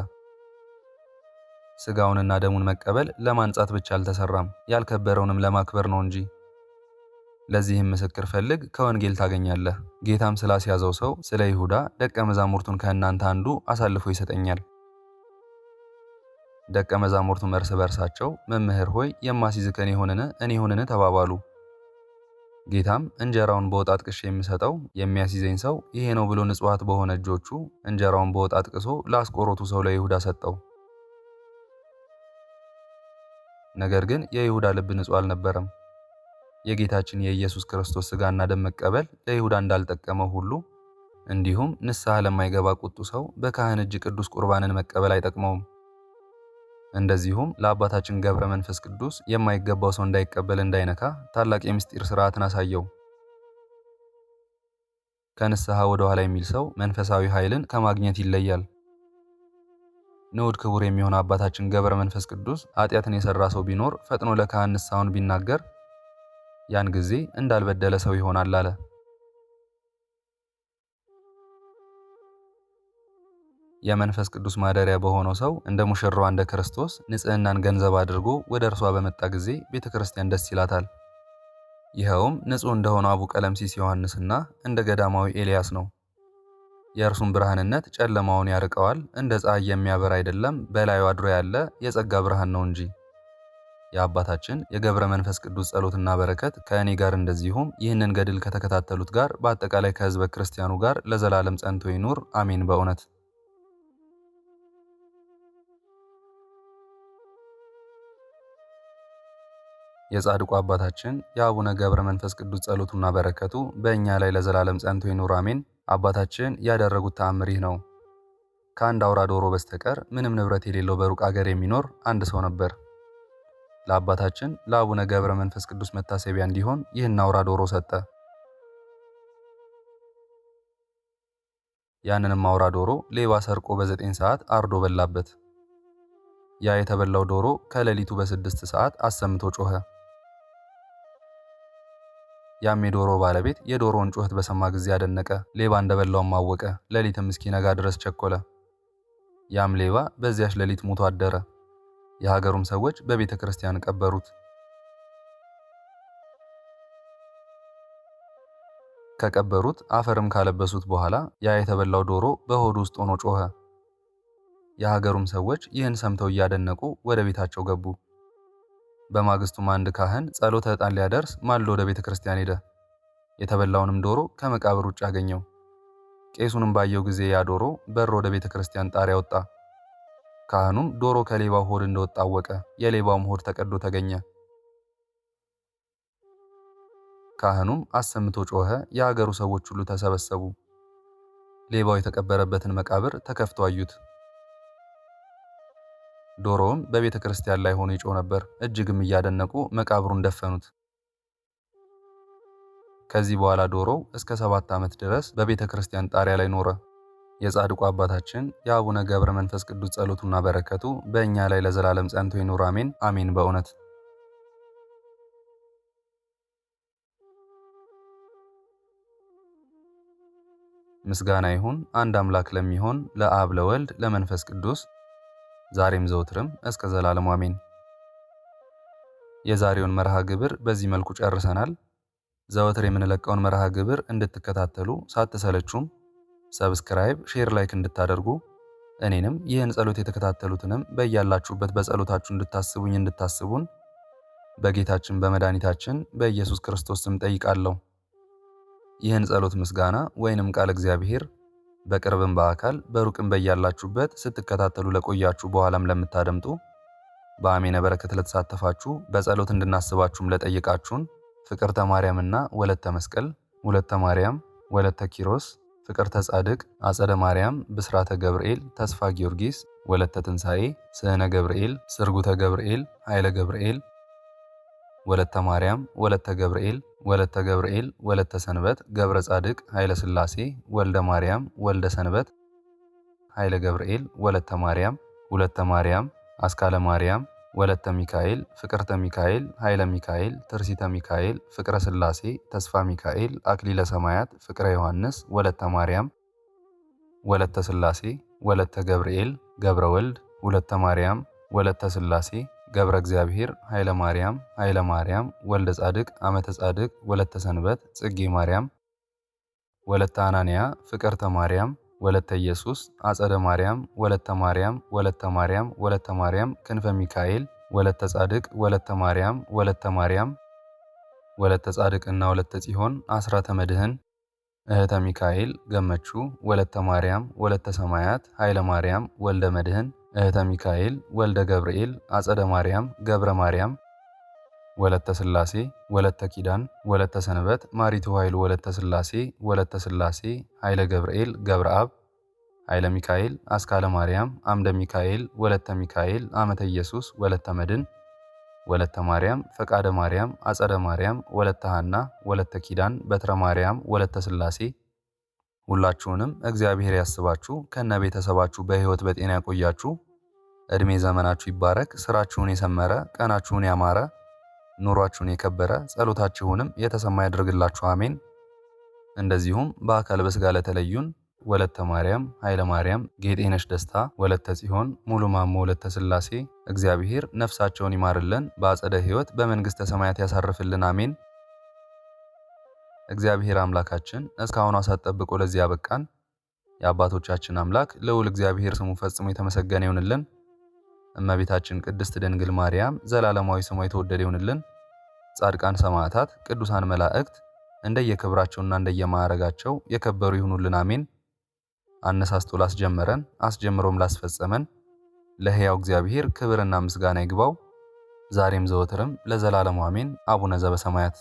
ሥጋውንና ደሙን መቀበል ለማንጻት ብቻ አልተሰራም፣ ያልከበረውንም ለማክበር ነው እንጂ። ለዚህም ምስክር ፈልግ፣ ከወንጌል ታገኛለህ። ጌታም ስላስያዘው ሰው ስለ ይሁዳ ደቀ መዛሙርቱን ከእናንተ አንዱ አሳልፎ ይሰጠኛል። ደቀ መዛሙርቱም እርስ በርሳቸው መምህር ሆይ የማስይዝከን ይሆንን እኔ ይሆንን ተባባሉ። ጌታም እንጀራውን በወጥ አጥቅሼ የምሰጠው የሚያስይዘኝ ሰው ይሄ ነው ብሎ ንጹሐት በሆነ እጆቹ እንጀራውን በወጥ አጥቅሶ ለአስቆሮቱ ሰው ለይሁዳ ሰጠው። ነገር ግን የይሁዳ ልብ ንጹሕ አልነበረም። የጌታችን የኢየሱስ ክርስቶስ ሥጋና ደም መቀበል ለይሁዳ እንዳልጠቀመው ሁሉ እንዲሁም ንስሐ ለማይገባ ቁጡ ሰው በካህን እጅ ቅዱስ ቁርባንን መቀበል አይጠቅመውም። እንደዚሁም ለአባታችን ገብረ መንፈስ ቅዱስ የማይገባው ሰው እንዳይቀበል እንዳይነካ ታላቅ የምስጢር ሥርዓትን አሳየው። ከንስሐ ወደ ኋላ የሚል ሰው መንፈሳዊ ኃይልን ከማግኘት ይለያል። ንዑድ ክቡር የሚሆን አባታችን ገብረ መንፈስ ቅዱስ ኃጢአትን የሠራ ሰው ቢኖር ፈጥኖ ለካህን ንስሐውን ቢናገር ያን ጊዜ እንዳልበደለ ሰው ይሆናል አለ። የመንፈስ ቅዱስ ማደሪያ በሆነው ሰው እንደ ሙሽራዋ እንደ ክርስቶስ ንጽሕናን ገንዘብ አድርጎ ወደ እርሷ በመጣ ጊዜ ቤተ ክርስቲያን ደስ ይላታል። ይኸውም ንጹሕ እንደሆነው አቡ ቀለምሲስ ዮሐንስና እንደ ገዳማዊ ኤልያስ ነው። የእርሱም ብርሃንነት ጨለማውን ያርቀዋል፣ እንደ ፀሐይ የሚያበራ አይደለም፣ በላዩ አድሮ ያለ የጸጋ ብርሃን ነው እንጂ። የአባታችን የገብረ መንፈስ ቅዱስ ጸሎትና በረከት ከእኔ ጋር እንደዚሁም ይህንን ገድል ከተከታተሉት ጋር በአጠቃላይ ከሕዝበ ክርስቲያኑ ጋር ለዘላለም ጸንቶ ይኑር አሜን። በእውነት የጻድቁ አባታችን የአቡነ ገብረ መንፈስ ቅዱስ ጸሎቱና በረከቱ በእኛ ላይ ለዘላለም ጸንቶ ይኑር አሜን። አባታችን ያደረጉት ተአምር ይህ ነው። ከአንድ አውራ ዶሮ በስተቀር ምንም ንብረት የሌለው በሩቅ አገር የሚኖር አንድ ሰው ነበር። ለአባታችን ለአቡነ ገብረ መንፈስ ቅዱስ መታሰቢያ እንዲሆን ይህን አውራ ዶሮ ሰጠ። ያንንም አውራ ዶሮ ሌባ ሰርቆ በ9 ሰዓት አርዶ በላበት። ያ የተበላው ዶሮ ከሌሊቱ በ6 ሰዓት አሰምቶ ጮኸ። ያም የዶሮ ባለቤት የዶሮውን ጩኸት በሰማ ጊዜ አደነቀ፣ ሌባ እንደበላውም አወቀ። ሌሊትም እስኪነጋ ድረስ ቸኮለ። ያም ሌባ በዚያች ሌሊት ሞቶ አደረ። የሀገሩም ሰዎች በቤተ ክርስቲያን ቀበሩት። ከቀበሩት አፈርም ካለበሱት በኋላ ያ የተበላው ዶሮ በሆዱ ውስጥ ሆኖ ጮኸ። የሀገሩም ሰዎች ይህን ሰምተው እያደነቁ ወደ ቤታቸው ገቡ። በማግስቱም አንድ ካህን ጸሎተ ዕጣን ሊያደርስ ማልዶ ወደ ቤተ ክርስቲያን ሄደ። የተበላውንም ዶሮ ከመቃብር ውጭ አገኘው። ቄሱንም ባየው ጊዜ ያ ዶሮ በር ወደ ቤተ ክርስቲያን ጣሪያ ወጣ። ካህኑም ዶሮ ከሌባው ሆድ እንደወጣ አወቀ። የሌባውም ሆድ ተቀዶ ተገኘ። ካህኑም አሰምቶ ጮኸ። የሀገሩ ሰዎች ሁሉ ተሰበሰቡ። ሌባው የተቀበረበትን መቃብር ተከፍቶ አዩት። ዶሮውም በቤተ ክርስቲያን ላይ ሆኖ ይጮህ ነበር። እጅግም እያደነቁ መቃብሩን ደፈኑት። ከዚህ በኋላ ዶሮው እስከ 7 ዓመት ድረስ በቤተ ክርስቲያን ጣሪያ ላይ ኖረ። የጻድቁ አባታችን የአቡነ ገብረ መንፈስ ቅዱስ ጸሎቱና በረከቱ በእኛ ላይ ለዘላለም ጸንቶ ይኑር አሜን አሜን። በእውነት ምስጋና ይሁን አንድ አምላክ ለሚሆን ለአብ ለወልድ ለመንፈስ ቅዱስ ዛሬም ዘውትርም እስከ ዘላለሙ አሜን። የዛሬውን መርሃ ግብር በዚህ መልኩ ጨርሰናል። ዘወትር የምንለቀውን መርሃ ግብር እንድትከታተሉ ሳትሰለቹም ሰብስክራይብ፣ ሼር፣ ላይክ እንድታደርጉ እኔንም ይህን ጸሎት የተከታተሉትንም በያላችሁበት በጸሎታችሁ እንድታስቡን በጌታችን በመድኃኒታችን በኢየሱስ ክርስቶስ ስም ጠይቃለሁ። ይህን ጸሎት ምስጋና ወይንም ቃል እግዚአብሔር በቅርብም በአካል በሩቅም በያላችሁበት ስትከታተሉ ለቆያችሁ በኋላም ለምታደምጡ በአሜነ በረከት ለተሳተፋችሁ በጸሎት እንድናስባችሁም ለጠየቃችሁን ፍቅርተ ማርያምና ወለተ መስቀል፣ ወለተ ማርያም፣ ወለተ ኪሮስ፣ ፍቅርተ ጻድቅ፣ አጸደ ማርያም፣ ብስራተ ገብርኤል፣ ተስፋ ጊዮርጊስ፣ ወለተ ትንሣኤ፣ ስዕነ ገብርኤል፣ ስርጉተ ገብርኤል፣ ኃይለ ገብርኤል፣ ወለተ ማርያም፣ ወለተ ገብርኤል፣ ወለተ ገብርኤል፣ ወለተ ሰንበት፣ ገብረ ጻድቅ፣ ኃይለ ሥላሴ፣ ወልደ ማርያም፣ ወልደ ሰንበት፣ ኃይለ ገብርኤል፣ ወለተ ማርያም፣ ወለተ ማርያም፣ አስካለ ማርያም፣ ወለተ ሚካኤል፣ ፍቅርተ ሚካኤል፣ ኃይለ ሚካኤል፣ ትርሲተ ሚካኤል፣ ፍቅረ ሥላሴ፣ ተስፋ ሚካኤል፣ አክሊለ ሰማያት፣ ፍቅረ ዮሐንስ፣ ወለተ ማርያም፣ ወለተ ሥላሴ፣ ወለተ ገብርኤል፣ ገብረ ወልድ፣ ወለተ ማርያም፣ ወለተ ሥላሴ፣ ገብረ እግዚአብሔር፣ ኃይለ ማርያም፣ ኃይለ ማርያም፣ ወልደ ጻድቅ፣ አመተ ጻድቅ፣ ወለተ ሰንበት፣ ጽጌ ማርያም፣ ወለተ አናንያ፣ ፍቅርተ ማርያም፣ ወለተ ኢየሱስ፣ አጸደ ማርያም፣ ወለተ ማርያም፣ ወለተ ማርያም፣ ወለተ ማርያም፣ ክንፈ ሚካኤል፣ ወለተ ጻድቅ፣ ወለተ ማርያም፣ ወለተ ማርያም፣ ወለተ ጻድቅና ወለተ ጽዮን አስራተ መድህን እህተ ሚካኤል ገመቹ ወለተ ማርያም ወለተ ሰማያት ኃይለ ማርያም ወልደ መድህን እህተ ሚካኤል ወልደ ገብርኤል አጸደ ማርያም ገብረ ማርያም ወለተ ስላሴ ወለተ ኪዳን ወለተ ሰንበት ማሪቱ ኃይሉ ወለተ ስላሴ ኃይለ ገብርኤል ገብረ አብ ኃይለ ሚካኤል አስካለ ማርያም አምደ ሚካኤል ወለተ ሚካኤል አመተ ኢየሱስ ወለተ መድን ወለተ ማርያም ፈቃደ ማርያም አጸደ ማርያም ወለተ ሐና ወለተ ኪዳን በትረ ማርያም ወለተ ስላሴ ሁላችሁንም እግዚአብሔር ያስባችሁ ከነ ቤተሰባችሁ በሕይወት በጤና ያቆያችሁ። እድሜ ዘመናችሁ ይባረክ። ስራችሁን የሰመረ ቀናችሁን ያማረ ኑሯችሁን የከበረ ጸሎታችሁንም የተሰማ ያድርግላችሁ አሜን። እንደዚሁም በአካል በስጋ ለተለዩን ወለተ ማርያም ኃይለ ማርያም ጌጤነሽ ደስታ ወለተ ጽዮን ሙሉ ማሞ ወለተ ስላሴ እግዚአብሔር ነፍሳቸውን ይማርልን፣ በአጸደ ሕይወት በመንግስተ ሰማያት ያሳርፍልን አሜን። እግዚአብሔር አምላካችን እስካሁን አሳጠብቆ ለዚህ ያበቃን የአባቶቻችን አምላክ ልዑል እግዚአብሔር ስሙ ፈጽሞ የተመሰገነ ይሁንልን። እመቤታችን ቅድስት ድንግል ማርያም ዘላለማዊ ስሟ የተወደደ ይሁንልን። ጻድቃን ሰማዕታት፣ ቅዱሳን መላእክት እንደየክብራቸውና እንደየማዕረጋቸው የከበሩ ይሁኑልን አሜን። አነሳስቶ ላስጀመረን አስጀምሮም ላስፈጸመን ለሕያው እግዚአብሔር ክብርና ምስጋና ይግባው ዛሬም ዘወትርም ለዘላለሙ አሜን። አቡነ ዘበሰማያት